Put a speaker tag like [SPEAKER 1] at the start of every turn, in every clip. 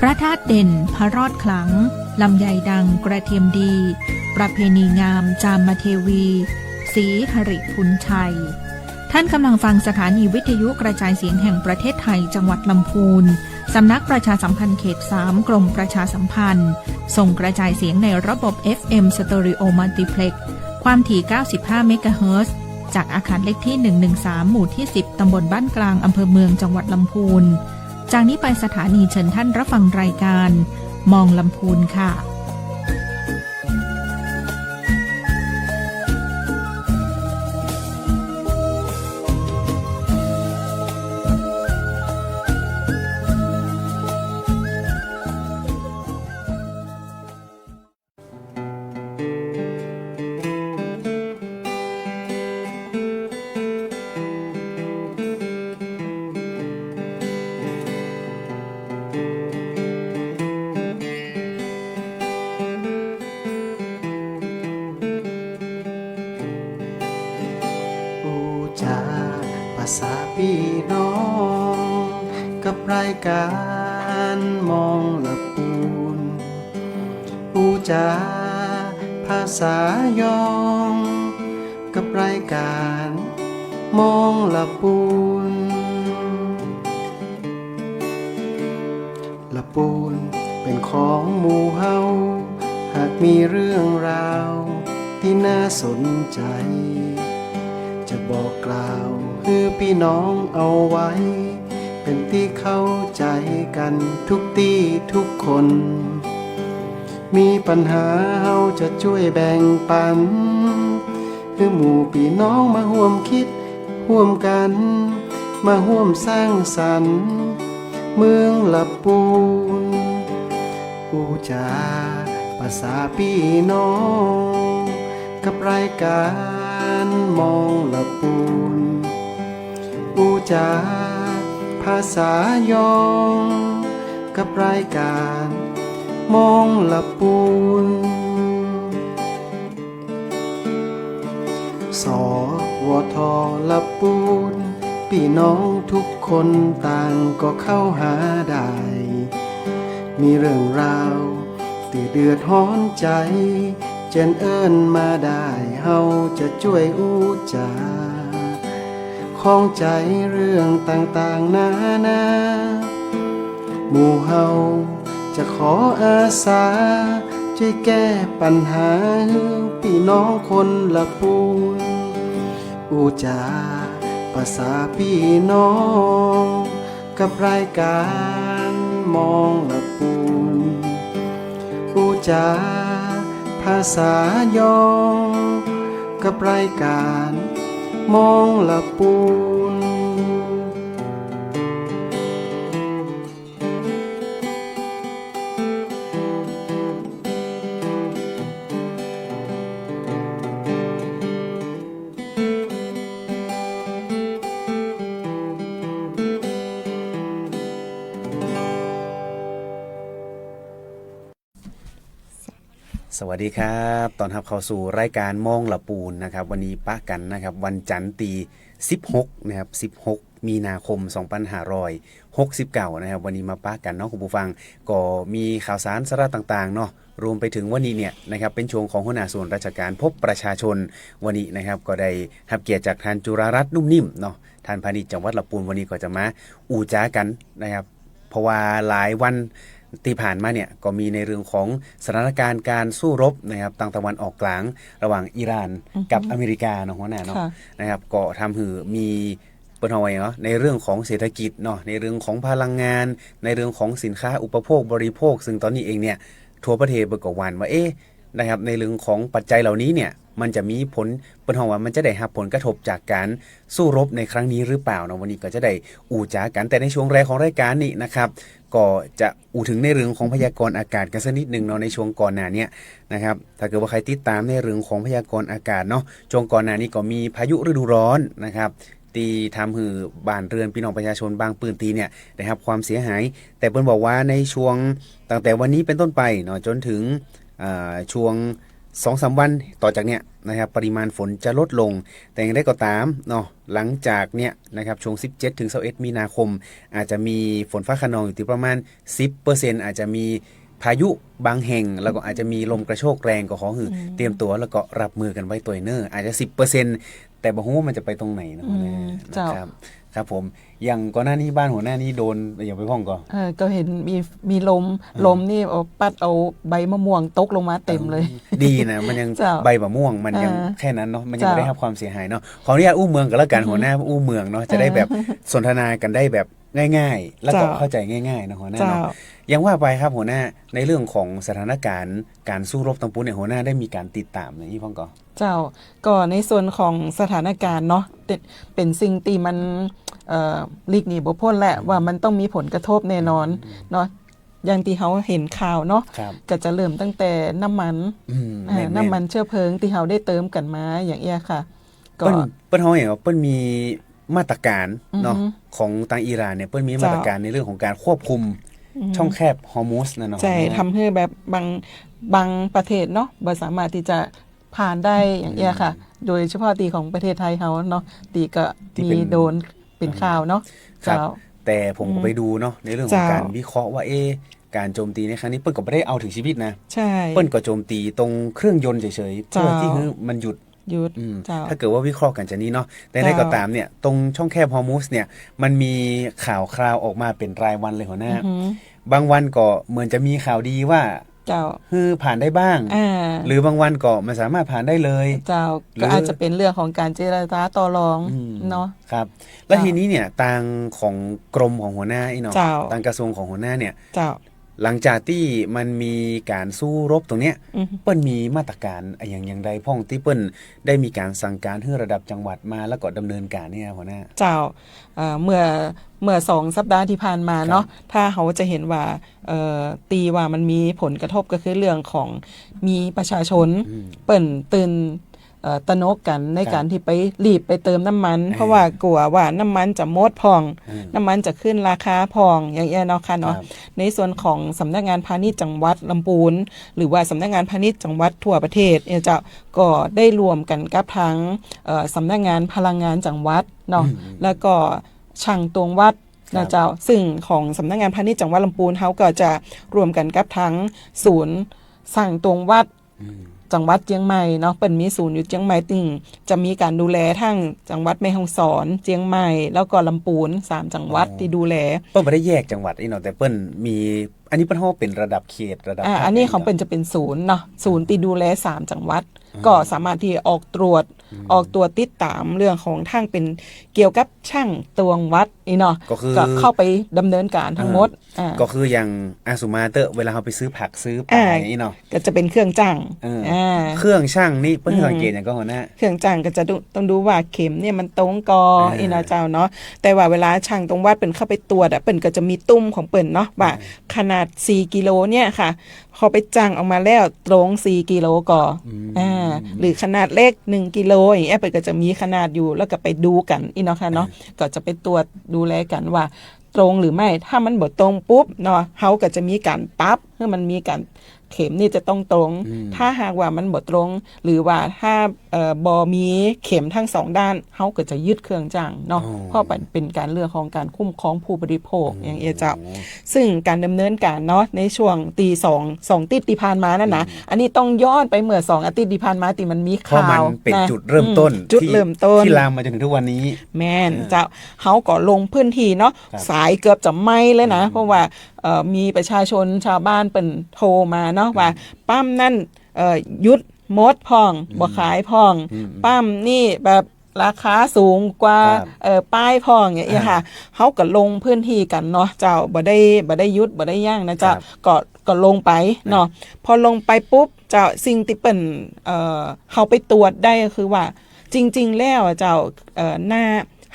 [SPEAKER 1] ระธาตุเด่นพระรอดขลังลำไยดังกระเทียมดีประเพณีงามจามเทวีศรีหริพุนชัยท่านกำลังฟังสถานีวิทยุกระจายเสียงแห่งประเทศไทยจังหวัดลำพูนสำนักประชาสัมพันธ์เขต 3 กรมประชาสัมพันธ์ส่งกระจายเสียงในระบบ FM Stereo Multiplex ความถี่ 95 เมกะเฮิรตซ์จากอาคารเลขที่ 113 หมู่ที่ 10 ตำบลบ้านกลางอำเภอเมืองจังหวัดลำพูนจากนี้ไปสถานีเชิญท่านรับฟังรายการมองลำพูนค่ะ
[SPEAKER 2] ภาษาพี่น้องกับรายการมองละปูนอูจาภาษายองกับรายการมองละปูนละปูนเป็นของหมู่เฮาหากมีเรื่องราวที่น่าสนใจจะบอกกล่าวคือพี่น้องเอาไว้เป็นที่เข้าใจกันทุกที่ทุกคนมีปัญหาเฮาจะช่วยแบ่งปันคือหมู่พี่น้องมาร่วมคิดร่วมกันมาร่วมสร้างสรรค์เมืองละปูนอูจาภาษาพี่น้องกับรายการมองละปูนอูจาภาษายองกับรายการมองละปูนสวทละปูนพี่น้องทุกคนต่างก็เข้าหาได้มีเรื่องราวที่เดือดร้อนใจเจนเอิ้นมาได้เฮาจะช่วยอูจาข้องใจเรื่องต่างๆนานาหมู่เฮาจะขออาสาช่วยแก้ปัญหาพี่น้องคนละปูนอูจาภาษาพี่น้องกับรายการมองละปูนอูจาภาษายองกับรายการมองละปูน
[SPEAKER 3] สวัสดีครับตอนรับเข้าสู่รายการมองละปูนนะครับวันนี้ปะกันนะครับวันจันทร์ที่16นะครับ16มีนาคม2569นะครับวันนี้มาปะกันเนาะคุณผู้ฟังก็มีข่าวสารสาระต่างๆเนาะรวมไปถึงวันนี้เนี่ยนะครับเป็นช่วงของหัวหน้าส่วนราชการพบประชาชนวันนี้นะครับก็ได้รับเกียรติจากท่านจุฬารัตน์นุ่มนิ่มเนาะท่านพาณิชย์จังหวัดละปูนวันนี้ก็จะมาอู่จ้ากันนะครับเพราะว่าหลายวันที่ผ่านมาเนี่ยก็มีในเรื่องของสถานการณ์การสู้รบนะครับทางตะวันออกกลางระหว่างอิหร่านกับอเมริกาเนาะหัวหน้าเนาะนะครับก็ทำให้มีเปิดเอาไว้เนาะในเรื่องของเศรษฐกิจเนาะในเรื่องของพลังงานในเรื่องของสินค้าอุปโภคบริโภคซึ่งตอนนี้เองเนี่ยทั่วประเทศเบิกวันว่านะครับในเรื่องของปัจจัยเหล่านี้เนี่ยมันจะมีผลเป็นห้องว่ามันจะได้รับผลกระทบจากการสู้รบในครั้งนี้หรือเปล่านะวันนี้ก็จะได้อู่จากันแต่ในช่วงแรกของรายการนี้นะครับก็จะอู่ถึงในเรื่องของพยากรณ์อากาศกันสักนิดนึงเนาะในช่วงก่อนหน้านี้นะครับถ้าเกิดว่าใครติดตามในเรื่องของพยากรณ์อากาศเนาะช่วงก่อนหน้านี้ก็มีพายุฤดูร้อนนะครับที่ทำให้บ้านเรือนพี่น้องประชาชนบางพื้นที่เนี่ยได้รับความเสียหายแต่เพิ่นบอกว่าในช่วงตั้งแต่วันนี้เป็นต้นไปเนาะจนถึงช่วง 2-3 วันต่อจากเนี้ยนะครับปริมาณฝนจะลดลงแต่อย่างไรก็ตามเนาะหลังจากเนี้ยนะครับช่วง17 ถึง 21 มีนาคมอาจจะมีฝนฟ้าคะนองอยู่ที่ประมาณ 10% อาจจะมีพายุบางแห่งแล้วก็อาจจะมีลมกระโชกแรงก็ขอคือเตรียมตัวแล้วก็รับมือกันไว้ตัวเนอร์อาจจะ 10%แต่บ่ฮู้ว่ามันจะไปตรงไหนนะหัวหน้า
[SPEAKER 4] เจ้า
[SPEAKER 3] นะครับครับผมอย่างก่อนหน้านี้บ้านหัวหน้านี้โดนอย่าไปพ้องก่อน
[SPEAKER 4] ก็เห็นมีลมนี่เอาปัดเอาใบมะม่วงตกลงมาเต็มเลย
[SPEAKER 3] ดีนะมันยัง
[SPEAKER 4] เจ้า
[SPEAKER 3] ใบมะม่วงมันยังแค่นั้นเนาะมันยังไม่
[SPEAKER 4] เจ้า
[SPEAKER 3] ได้รับความเสียหายเนาะขออนุญาตอู้เมืองกันแล้วกันหัวหน้าอู้เมืองเนาะจะได้แบบสนทนากันได้แบบง่ายๆ แล้วก็
[SPEAKER 4] เจ้า
[SPEAKER 3] เข้าใจง่ายๆนะหัวหน้า
[SPEAKER 4] เจ้า
[SPEAKER 3] เนาะยังว่าไปครับหัวหน้าในเรื่องของสถานการณ์การสู้รบตังปูเนี่ยหัวหน้าได้มีการติดตามอย่างนี้พ้องก่อน
[SPEAKER 4] เจ้าก็ในส่วนของสถานการณ์เนาะเป็นสิ่งที่มันหลีกหนีบ่พ้นแหละว่ามันต้องมีผลกระทบแน่นอนเนาะอย่างที่เขาเห็นข่าวเนาะ
[SPEAKER 3] ครับ
[SPEAKER 4] ก็จะเริ่มตั้งแต่น้ำมัน
[SPEAKER 3] แม่
[SPEAKER 4] น้ำมันเชื้อเพลิงที่เขาได้เติมกันมาอย่างเงี้ยค่ะ ก็
[SPEAKER 3] เปิ้นเฮาอย่างว่าเปิ้นมีมาตรการเนาะ
[SPEAKER 4] อือฮึ
[SPEAKER 3] ของทางอิหร่านเนี่ยเปิ้นมีมาตรการในเรื่องของการควบคุมช่องแคบฮอร์มุสนะเนาะ
[SPEAKER 4] ใช่ทำให้แบบบางประเทศเนาะบ่สามารถที่จะผ่านได้อย่างเงี้ยค่ะ โดยเฉพาะตีของประเทศไทยเขาเนาะตีก็มีโดนเป็นข่าวเนาะ
[SPEAKER 3] ครับ
[SPEAKER 4] เจ้า
[SPEAKER 3] แต่ผมก็ไปดูเนาะในเรื่องของ
[SPEAKER 4] เจ้า
[SPEAKER 3] การวิเคราะห์ว่าการโจมตีในครั้งนี้เปิ้ลก็ไม่ได้เอาถึงชีวิตนะ
[SPEAKER 4] ใช่
[SPEAKER 3] เปิ้ลก็โจมตีตรงเครื่องยนต์เฉยๆเพื่อ
[SPEAKER 4] เจ้า
[SPEAKER 3] ที่คือมันหยุด
[SPEAKER 4] หยุด
[SPEAKER 3] อืม
[SPEAKER 4] เจ้า
[SPEAKER 3] ถ้าเกิดว่าวิเคราะห์กันจะนี้เนาะแต่ได้
[SPEAKER 4] เจ้า
[SPEAKER 3] ก็ตามเนี่ยตรงช่องแคบฮอร์มุสเนี่ยมันมีข่าวคราวออกมาเป็นรายวันเลยหัวหน้า
[SPEAKER 4] อือหือบ
[SPEAKER 3] างวันก็เหมือนจะมีข่าวดีว่า
[SPEAKER 4] เจ้า
[SPEAKER 3] คือผ่านได้บ้าง
[SPEAKER 4] อ่า
[SPEAKER 3] หรือบางวันก็มันสามารถผ่านได้เลย
[SPEAKER 4] เจ้า
[SPEAKER 3] หรือ
[SPEAKER 4] ก็อาจจะเป็นเรื่องของการเจรจาต่อรอง
[SPEAKER 3] อืม
[SPEAKER 4] เนาะ
[SPEAKER 3] ครับ แล้ว
[SPEAKER 4] เจ้า
[SPEAKER 3] ทีนี้เนี่ยทางของกรมของหัวหน้าไอ้เนาะ
[SPEAKER 4] เจ้า
[SPEAKER 3] ทางกระทรวงของหัวหน้าเนี่ย
[SPEAKER 4] เจ้า
[SPEAKER 3] หลังจากที่มันมีการสู้รบตรงเนี้ย
[SPEAKER 4] อือหือ
[SPEAKER 3] เปิ้ลมีมาตรการอย่างใดพ่องที่เปิ้ลได้มีการสั่งการให้ระดับจังหวัดมาแล้วก็ดำเนินการเนี่ยหัวหน้า
[SPEAKER 4] เจ้าเมื่อ2 สัปดาห์ที่ผ่านมาเนาะถ้าเขาจะเห็นว่าตีว่ามันมีผลกระทบก็คือเรื่องของมีประชาชน
[SPEAKER 3] อืม
[SPEAKER 4] เปิ่นตื่นตระหนกกันใน
[SPEAKER 3] ครับ
[SPEAKER 4] การที่ไปรีบไปเติมน้ำมัน
[SPEAKER 3] เออ
[SPEAKER 4] เพราะว่ากลัวว่าน้ำมันจะหมดพอง
[SPEAKER 3] อืม
[SPEAKER 4] น้ำมันจะขึ้นราคาพองอย่างเงี้ยเนาะค่ะเนาะ
[SPEAKER 3] ครับ
[SPEAKER 4] ในส่วนของสำนักงานพาณิชย์จังหวัดลำพูนหรือว่าสำนักงานพาณิชย์จังหวัดทั่วประเทศเนี่ยเจ้าก็ได้รวมกันกับทางสำนักงานพลังงานจังหวัดเนาะแล้วก็ช่างตวงวัด
[SPEAKER 3] ครับ
[SPEAKER 4] นะเจ้าซึ่งของสำนักงานพาณิชย์จังหวัดลำพูนเขาก็จะรวมกันกับทั้งศูนย์สั่งตวงวัด
[SPEAKER 3] อืม
[SPEAKER 4] จังหวัดเชียงใหม่เนาะเป็นมีศูนย์อยู่เชียงใหม่ตึงจะมีการดูแลทั้งจังหวัดแม่ฮ่องสอนเชียงใหม่แล้วก็ลำพูน3 จังหวัดที่ดูแล
[SPEAKER 3] เปิ้ลไม่ได้แยกจังหวัดไอ้เนาะแต่เปิ้ลมีอันนี้เปิ้ลเฮาเป็นระดับเขตระดับภาค
[SPEAKER 4] อันนี้ของเป็นจะเป็นศูนย์เนาะศูนย์ที่ดูแล3 จังหวัด ก็สามารถที่ออกตรวจติดตามเรื่องของทางเป็นเกี่ยวกับช่างตวงวัดนี่เนาะ
[SPEAKER 3] ก็คือ
[SPEAKER 4] เข้าไปดำเนินการทั้งหมด
[SPEAKER 3] ก็คืออย่างอาสุมาเตอร์เวลาเราไปซื้อผักซื้อปลาอย่างนี้เนาะ
[SPEAKER 4] ก็จะเป็นเครื่องจั่ง
[SPEAKER 3] เครื่องช่างนี่เปิ้ลสังเกตอย่างก็หัวหน้า
[SPEAKER 4] เครื่องจั่งก็จะต้องดูว่าเข็มเนี่ยมันตรงกออีเนาะเจ้าเนาะแต่ว่าเวลาช่างตรงวัดเป็นเข้าไปตรวจเปิ้นก็จะมีตุ้มของเปิ้นเนาะว่าขนาด4 กิโลเนี่ยค่ะพอไปจั่งออกมาแล้วตรง4 กิโลก่อหรือขนาดเล็ก1 กิโลอย่างเงี้ยเปิ้นก็จะมีขนาดอยู่แล้วก็ไปดูกันอีเนาะค่ะเนาะก็จะไปตรวจดูแลกันว่าตรงหรือไม่ถ้ามันบ่ตรงปุ๊บเนาะเฮาก็จะมีการปรับเพื่อมันมีการเข็มนี่จะต้องตรง ถ้าหากว่ามันบ่ตรง หรือว่าถ้าบ่มีเข็มทั้ง2 ด้านเฮาก็จะยึดเครื่องจั่งเนาะ
[SPEAKER 3] อ๋อ
[SPEAKER 4] เพราะเป็นการเรื่องของการคุ้มครองผู้บริโภคอย่างเอเจ้าซึ่งการดำเนินการเนาะในช่วงตี2ติดที่ผ่านมานั่นนะอันนี้ต้องย้อนไปเมื่อ2 อาทิตย์ที่ผ่านมาที่มันมี
[SPEAKER 3] เพราะ
[SPEAKER 4] ข่า
[SPEAKER 3] มัน
[SPEAKER 4] ว
[SPEAKER 3] เป็น
[SPEAKER 4] นะ
[SPEAKER 3] จุดเริ่มต้น
[SPEAKER 4] จุดเริ่มต้น
[SPEAKER 3] ที่ลามมาจนถึงทุกวันนี้
[SPEAKER 4] แม่นเจ้าเขาก็ลงพื้นที่เนาะ
[SPEAKER 3] ครับ
[SPEAKER 4] สายเกือบจะไหม้เลยนะ เพราะว่ามีประชาชนชาวบ้านเป็นโทรมาเนาะว่าปั๊มนั่นยุดมดพองบ่ขายพอง ปั๊มนี่แบบราคาสูงกว่า
[SPEAKER 3] ครับ
[SPEAKER 4] ป้ายพองอย่างเงี้ยค่ะเขาก็ลงพื้นที่กันเนาะเจ้าบ่ได้ยุดบ่ได้ย่างนะเจ้า
[SPEAKER 3] ครับ
[SPEAKER 4] ก็ลงไปเนาะพอลงไปปุ๊บเจ้าสิ่งที่เปิ่นเขาไปตรวจได้ก็คือว่าจริงๆแล้วเจ้าหน้า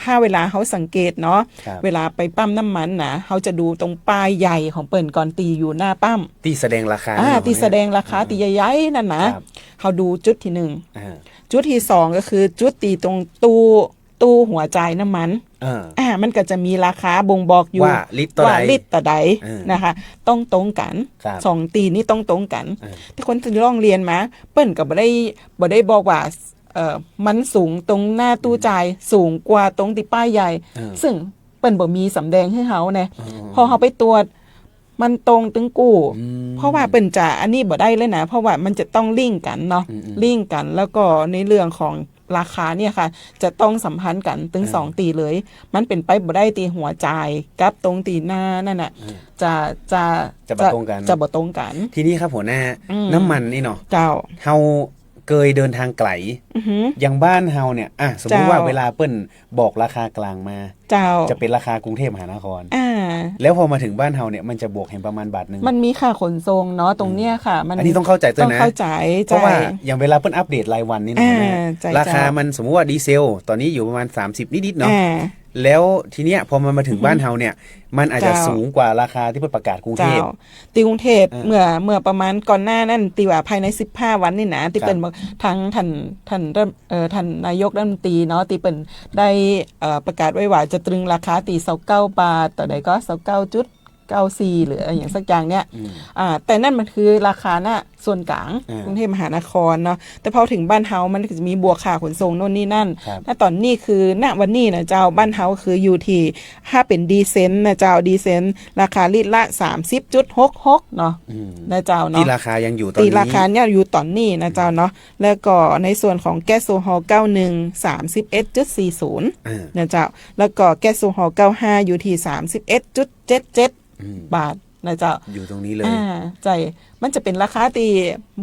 [SPEAKER 4] ถ้าเวลาเขาสังเกตเนาะ
[SPEAKER 3] ครับ
[SPEAKER 4] เวลาไปปั๊มน้ำมันนะเขาจะดูตรงป้ายใหญ่ของเปิ่นก่อนตีอยู่หน้าปั๊ม
[SPEAKER 3] ที่แสดงราคา
[SPEAKER 4] ที่แสดงราคาตีใหญ่ๆนั่นนะครับ เขาดูจุดที่1
[SPEAKER 3] อ่า
[SPEAKER 4] จุดที่2ก็คือจุดตีตรงตู้หัวจ่ายน้ำมัน มันก็จะมีราคาบ่งบอกอยู่
[SPEAKER 3] ว่าลิตรต่อ
[SPEAKER 4] ว่า
[SPEAKER 3] ใด
[SPEAKER 4] ลิตรต่อใด
[SPEAKER 3] เออ
[SPEAKER 4] นะคะ ต้องตรงกัน
[SPEAKER 3] ครับ
[SPEAKER 4] สองตีนี่ต้องตรงกัน
[SPEAKER 3] เออ
[SPEAKER 4] แต่คนที่ร้องเรียนมาเปิ้นก็บ่ได้บอกว่ามันสูงตรงหน้าตู้จ่ายสูงกว่าตรงที่ป้ายใหญ่ ซึ่งเปิ้นบ่มีสำแดงให้เฮาแน่พอเฮาไปตรวจมันตรงตึงกู้ เพราะว่าเปิ้นจะอันนี้บ่ได้เลยนะเพราะว่ามันจะต้องลิงก์กันเนาะลิงก์กันแล้วก็ในเรื่องของราคาเนี่ยค่ะ จะต้องสัมพันธ์กันถึง2ตีเลย มันเป็นไปบ่ได้ตีหัวจ่ายกับตรงตีหน้านั่นน่ะจะ
[SPEAKER 3] บ่ตรงกัน
[SPEAKER 4] จะบ่ตรงกัน
[SPEAKER 3] ทีนี้ครับหัวหน้าน้ำมันนี่เนาะ
[SPEAKER 4] เจ้า
[SPEAKER 3] เฮาเคยเดินทางไกล อย่างบ้านเฮาเนี่ยสมมุติว่าเวลาเปิ้นบอกราคากลางมา
[SPEAKER 4] เจ้า
[SPEAKER 3] จะเป็นราคากรุงเทพมหานคร
[SPEAKER 4] อ่า
[SPEAKER 3] แล้วพอมาถึงบ้านเฮาเนี่ยมันจะบวกเห็นประมาณบาทนึง
[SPEAKER 4] มันมีค่าขนส่งเนาะตรงเนี้ยค่ะ มัน
[SPEAKER 3] อันนี้ต้องเข้าใจด้วยนะ
[SPEAKER 4] ต้องเข้าใจ
[SPEAKER 3] เพราะว่าอย่างเวลาเปิ้นอัปเดตรายวันนี่นะ
[SPEAKER 4] ใจ
[SPEAKER 3] ราคามันสมมุติว่าดีเซล ตอนนี้อยู่ประมาณ30นิดๆเนาะ
[SPEAKER 4] อ่า
[SPEAKER 3] แล้วทีเนี้ยพอมันมาถึงบ้านเฮาเนี่ยมันอาจจะ
[SPEAKER 4] เจ้า
[SPEAKER 3] สูงกว่าราคาที่เพิ่นประกาศกรุงเท
[SPEAKER 4] เจ้า
[SPEAKER 3] พ
[SPEAKER 4] ตีกรุงเทพเมื่อประมาณก่อนหน้านั่นตีว่าภายใน15วันนี่นะที่เป็นทั้งท่านนายกรัฐมนตรีเนาะที่เป็นได้ประกาศไว้ว่าจะตรึงราคาตี29บาทต่อใดก็29.94หรืออะไรอย่างสักอย่างเนี่ยแต่นั่นมันคือราคาหน้าส่วนกลางกรุงเทพมหานครเนาะแต่พอถึงบ้านเฮามันก็จะมีบวกค่าขนส่งโน่นนี่นั่น
[SPEAKER 3] ครับ
[SPEAKER 4] ถ้าตอนนี้คือณวันนี้นะเจ้าบ้านเฮาคืออยู่ที่ถ้าเป็นดีเซนนะเจ้าดีเซนราคาลิตรละ 30.66 เนาะนะเจ้าเนาะ
[SPEAKER 3] ที่ราคายังอยู่ตอน
[SPEAKER 4] ตี
[SPEAKER 3] นี้
[SPEAKER 4] ราคาเนี่ยอยู่ตอนนี้นะเจ้าเนาะแล้วก็ในส่วนของแก๊สโซฮอล์91 31.40นะเจ้าแล้วก็แก๊สโซฮอล์95อยู่ที่ 31.77 บาทนะเจ้า
[SPEAKER 3] อยู่ตรงนี้เลย
[SPEAKER 4] ใจมันจะเป็นราคาตี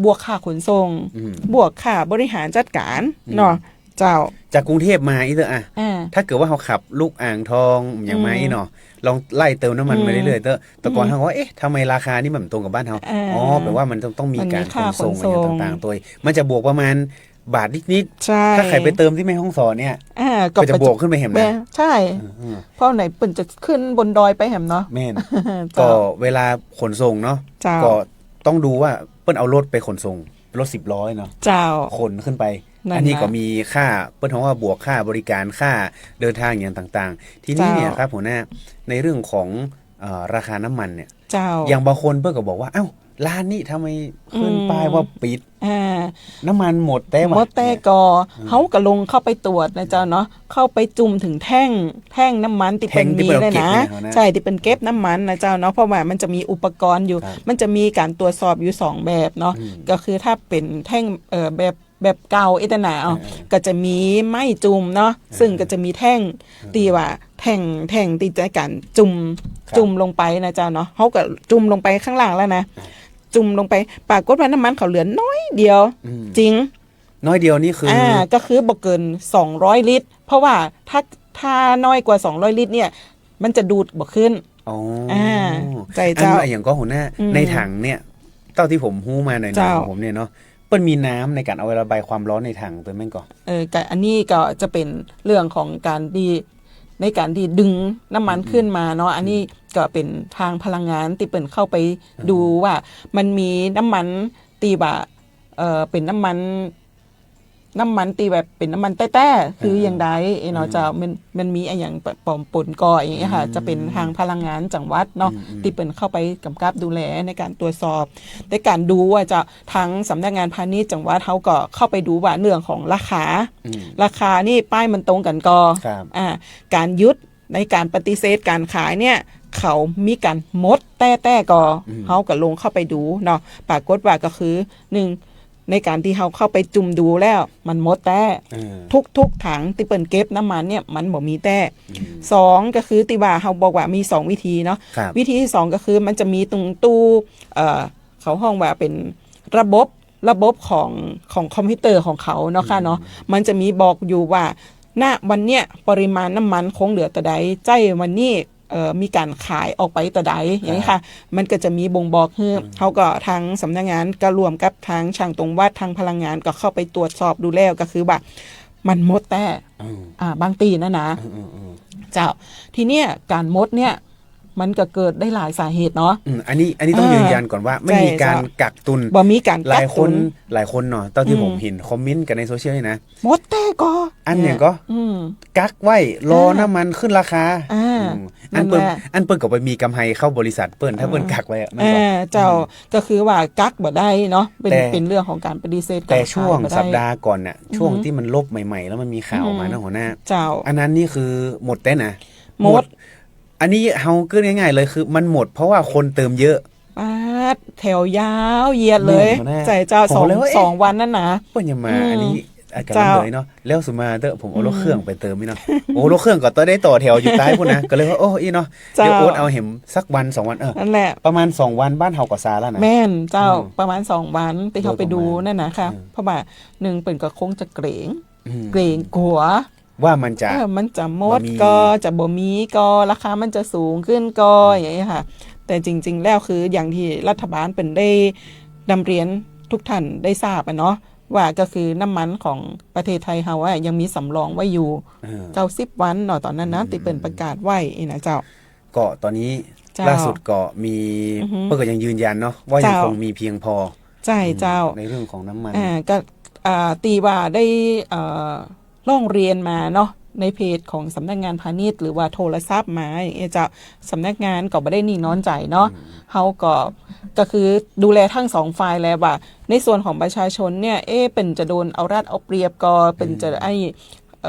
[SPEAKER 4] บวกค่าขนส่งบวกค่าบริหารจัดการเนาะเจ้า
[SPEAKER 3] จากกรุงเทพมาอีเตอร์ถ้าเกิดว่าเขาขับลูกอ่างทองอย่างไม้เนาะลองไล่เติมน้ำมันมาเรื่อยๆเตอร์แต่ก่อนเขาว่าเอ๊ะทำไมราคานี่มันตรงกับบ้านเขาแปลว่ามันต้องมีการขนส่งอะไรต่างๆตัวมันจะบวกประมาณบาทนิด
[SPEAKER 4] ใช่
[SPEAKER 3] ๆถ้าใครไปเติมที่แม่ฮ่องสอนเนี่ย ก็จะบวกขึ้นไปเห็นไหม
[SPEAKER 4] ใช่เพราะไหนเปิ่นจะขึ้นบนดอยไปแหมเนาะ
[SPEAKER 3] แม่น ก็เวลาขนส่งเนาะ
[SPEAKER 4] เจ้า
[SPEAKER 3] ก็ต้องดูว่าเปิ้นเอารถไปขนส่งรถ10 ล้อเนาะ
[SPEAKER 4] เจ้า
[SPEAKER 3] ขนขึ้นไป
[SPEAKER 4] นั่น
[SPEAKER 3] อันนี้
[SPEAKER 4] นะ
[SPEAKER 3] ก็มีค่าเปิ้นท้องว่าบวกค่าบริการค่าเดินทางอย่างต่างๆ ทีนี้เนี่ยครับหัวหน้าในเรื่องของราคาน้ำมันเนี่ย
[SPEAKER 4] เจ้า
[SPEAKER 3] อย่างบางคนเปิ้นก็บอกว่าเอ้าร้านนี้ทำไมขึ้นป้ายว่าปิดน้ำมันหมดแต่ว่าม
[SPEAKER 4] ดแต่กอเขาก็ลงเข้าไปตรวจนะเจ้าเนาะเข้าไปจุ่มถึงแท่งน้ำมันที่เป็นมีเลยนะใช่ที่เป็นเก็บน้ำมันนะเจ้าเนาะเพราะว่ามันจะมีอุปกรณ์อยู่ มันจะมีการตรวจสอบอยู่2แบบเนาะก็คือถ้าเป็นแท่งแบบเก่าอิตนาก็จะมีไม้จุ่มเนาะซึ่งก็จะมีแท่งตีว่าแท่งตีในการจุ่มลงไปนะเจ้าเนาะเขาก็จุ่มลงไปข้างล่างแล้วนะจุ่มลงไปปรากฏว่าน้ำมันเขาเหลือน้อยเดียวจริง
[SPEAKER 3] น้อยเดียวนี่คือ
[SPEAKER 4] ก็คือบ่เกิน200ลิตรเพราะว่าถ้าน้อยกว่า200ลิตรเนี่ยมันจะดูดบ่ขึ้น
[SPEAKER 3] อ๋อ
[SPEAKER 4] ใจเจ้า
[SPEAKER 3] อันอย่างก็หัวหน้าในถังเนี่ยเท่าที่ผมฮู้มาหน่อยๆของผมเนี่ยเนาะเปิ้นมีน้ำในการเอาไว้ระบายความร้อนในถังตัวแม่งก่อน
[SPEAKER 4] ก็อันนี้ก็จะเป็นเรื่องของการในการที่ดึงน้ำมันขึ้นมาเนาะอันนี้ก็เป็นทางพลังงานที่เปิ่นเข้าไปดูว่ามันมีน้ำมันตีว่าเป็นน้ำมันตีแบบเป็นน้ำมันแต้ๆคืออย่างใดเนาะจะมันมีอะไรอย่างปอมปนก่ออย่างเงี้ยค่ะจะเป็นทางพลังงานจังหวัดเนาะที่เปิ่นเข้าไปกำกับดูแลในการตรวจสอบในการดูว่าจะทั้งสำนักงานพาณิชย์จังหวัดเขาก็เข้าไปดูว่าเรื่องของราคานี่ป้ายมันตรงกันก่อการยึดในการปฏิเสธการขายเนี่ยเขามีการมดแต่ก่อเขาก็ลงเข้าไปดูเนาะปรากฏว่าก็คือ1ในการที่เขาเข้าไปจุ่มดูแล้วมันมดแต่ทุกถังที่เปิ่นเก็บน้ำมันเนี่ยมันบ่มีแต่2ก็คือที่ว่าเขาบอกว่ามี2วิธีเนาะวิธีที่2ก็คือมันจะมีตรงตู้เขาห้องว่าเป็นระบบของคอมพิวเตอร์ของเขาเนาะค่ะเนาะมันจะมีบอกอยู่ว่าณวันเนี้ยปริมาณน้ำมันคงเหลือแต่ใดใจวันนี้มีการขายออกไปแต่ใดอย่างนี้ค่ะมันก็จะมีบ่งบอกคือเขาก็ทางสำนักงานก็รวมกับทางช่างตรงวัดทางพลังงานก็เข้าไปตรวจสอบดูแล้วก็คือว่ามันมดแต่บางปีนะเจ้าทีเนี้ยการมดเนี่ยมันก็เกิดได้หลายสาเหตุเนาะ
[SPEAKER 3] อันนี้ต้องยืนยันก่อนว่าไม่มีการกักตุน
[SPEAKER 4] บ่มีการ
[SPEAKER 3] หลายคนเนาะตอนที่ผมเห็นคอมเมนต์กันในโซเชียลนี่นะ
[SPEAKER 4] มดแต่ก็
[SPEAKER 3] อันอย่างก็
[SPEAKER 4] อืม
[SPEAKER 3] กักไว้รอน้ำมันขึ้นราคา
[SPEAKER 4] อ่า
[SPEAKER 3] อืมอันเปิ้ล
[SPEAKER 4] นั่นแหละ
[SPEAKER 3] อันเปิ้ลก็ไปมีกำไรเข้าบริษัทเปิ้ลถ้าเปิ้ลกักไว้อะแม่นบ่
[SPEAKER 4] เจ้าก็คือว่ากักบ่ได้เนาะเป็น
[SPEAKER 3] แต่
[SPEAKER 4] เป็นเรื่องของการปฏิเสธการ
[SPEAKER 3] แต่ช่วง
[SPEAKER 4] ขายบ่ไ
[SPEAKER 3] สัปดาห์ก่อนน่ะช่วงที่มันลบใหม่ๆ แล้วมันมีข่าวออกมานะหัวหน้า
[SPEAKER 4] เจ้า
[SPEAKER 3] อันนั้นนี่คือหมดแต่นะ
[SPEAKER 4] หมด
[SPEAKER 3] อันนี้เฮาเกินง่ายๆเลยคือมันหมดเพราะว่าคนเติมเยอะ
[SPEAKER 4] ปาดแถวยาวเหยียดเลย
[SPEAKER 3] แม่นบ่แน่
[SPEAKER 4] ใจเจ้า
[SPEAKER 3] ผมเลยว่า
[SPEAKER 4] สองวันนั่นนะ
[SPEAKER 3] เปิ้ลยังมา
[SPEAKER 4] อืม
[SPEAKER 3] อันนี้อาการ
[SPEAKER 4] เจ้า
[SPEAKER 3] เลยเนาะแล้วสุมาเตอผมเอารถเครื่องไปเติมนี่เนาะโอ้รถเครื่องก็ต้องได้ต่อแถวอยู่ใต้พุ่นนะก็เลยว่าโอ้อีเนาะเดี๋ยวโอ๊ตเอาเห็มสักวัน2 วัน
[SPEAKER 4] นั่นแหละ
[SPEAKER 3] ประมาณ2 วันบ้านเฮาก็ซาแล้วนะ
[SPEAKER 4] แม่นเจ้า
[SPEAKER 3] อืม
[SPEAKER 4] ประมาณ2 วันที่เขาไปดู
[SPEAKER 3] โดยประมาณ
[SPEAKER 4] นั่นนะค่ะ
[SPEAKER 3] อืม
[SPEAKER 4] เพราะว่าหนึ่งเป็นก็คงจะเกรง
[SPEAKER 3] อืม
[SPEAKER 4] เกรงกลัว
[SPEAKER 3] ว่ามันจะ
[SPEAKER 4] มันจะหมด
[SPEAKER 3] บ่มี
[SPEAKER 4] ก็จะบ่มีก็ราคามันจะสูงขึ้นก็อย่างนี้ยค่ะ แต่จริง ๆ แล้วคืออย่างที่รัฐบาลเป็นได้นำเรียนทุกท่านได้ทราบอะเนาะว่าก็คือน้ำมันของประเทศไทยเฮาอะยังมีสำรองไว้อยู่
[SPEAKER 3] เออ
[SPEAKER 4] 90 วันเนาะตอนนั้นนะที่เป็นประกาศไว้อีนะเจ้า
[SPEAKER 3] ก็ตอนนี้
[SPEAKER 4] เจ้า
[SPEAKER 3] ล่าสุดก็มี
[SPEAKER 4] อือฮึ
[SPEAKER 3] เพื่อก็ยังยืนยันเนาะว่ายัง
[SPEAKER 4] เจ้า
[SPEAKER 3] คงมีเพียงพอ
[SPEAKER 4] ใช่เจ้า
[SPEAKER 3] ในเรื่องของน้ำมัน
[SPEAKER 4] ก็ตีว่าได้ร้องเรียนมาเนาะในเพจของสำนักงานพาณิชย์หรือว่าโทรศัพท์มาอย่างเงี้ยจะสำนักงานก็ไม่ได้นิ่งนอนใจเนาะเขาก็คือดูแลทั้งสองฝ่ายแล้วว่าในส่วนของประชาชนเนี่ยเป็นจะโดนเอารัดเอาเปรียบก็เป็นจะไอ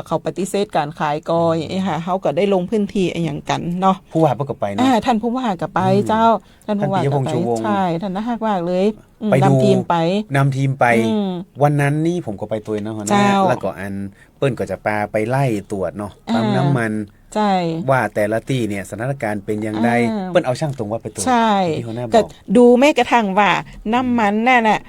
[SPEAKER 4] เขาปฏิเสธการขายก็อย่างเงี้ยค่ะเขาก็ได้ลงพื้นที่อย่างกันเนาะ
[SPEAKER 3] ผู้ว่าเพื่อก็ไปเนาะ
[SPEAKER 4] ท่านผู้ว่ากับไปเจ้าท่านผู้ว่ากับ
[SPEAKER 3] ท่านปิยพงษ์
[SPEAKER 4] ไป
[SPEAKER 3] ชูวงศ์
[SPEAKER 4] ใช่ท่านน่าฮักมากเลย
[SPEAKER 3] ไปดู
[SPEAKER 4] นำทีมไป
[SPEAKER 3] นำทีมไป
[SPEAKER 4] อืม
[SPEAKER 3] วันนั้นนี่ผมก็ไปตัวนะหัวหน้า
[SPEAKER 4] เจ้า
[SPEAKER 3] แล้วก็อันเปิ้ลก็จะปาไปไล่ตรวจเนาะปั๊ม
[SPEAKER 4] อ่า
[SPEAKER 3] น้ำมัน
[SPEAKER 4] ใช่
[SPEAKER 3] ว่าแต่ละที่เนี่ยสถานการณ์เป็นยังไง
[SPEAKER 4] อ่า
[SPEAKER 3] เปิ้ลเอาช่างตรงวัดไปตรวจ
[SPEAKER 4] ใช่
[SPEAKER 3] ที่หัวหน้าบ
[SPEAKER 4] ก็
[SPEAKER 3] อก
[SPEAKER 4] ดูแม้กระทั่งว่าน้ำมันนั่นน่ะ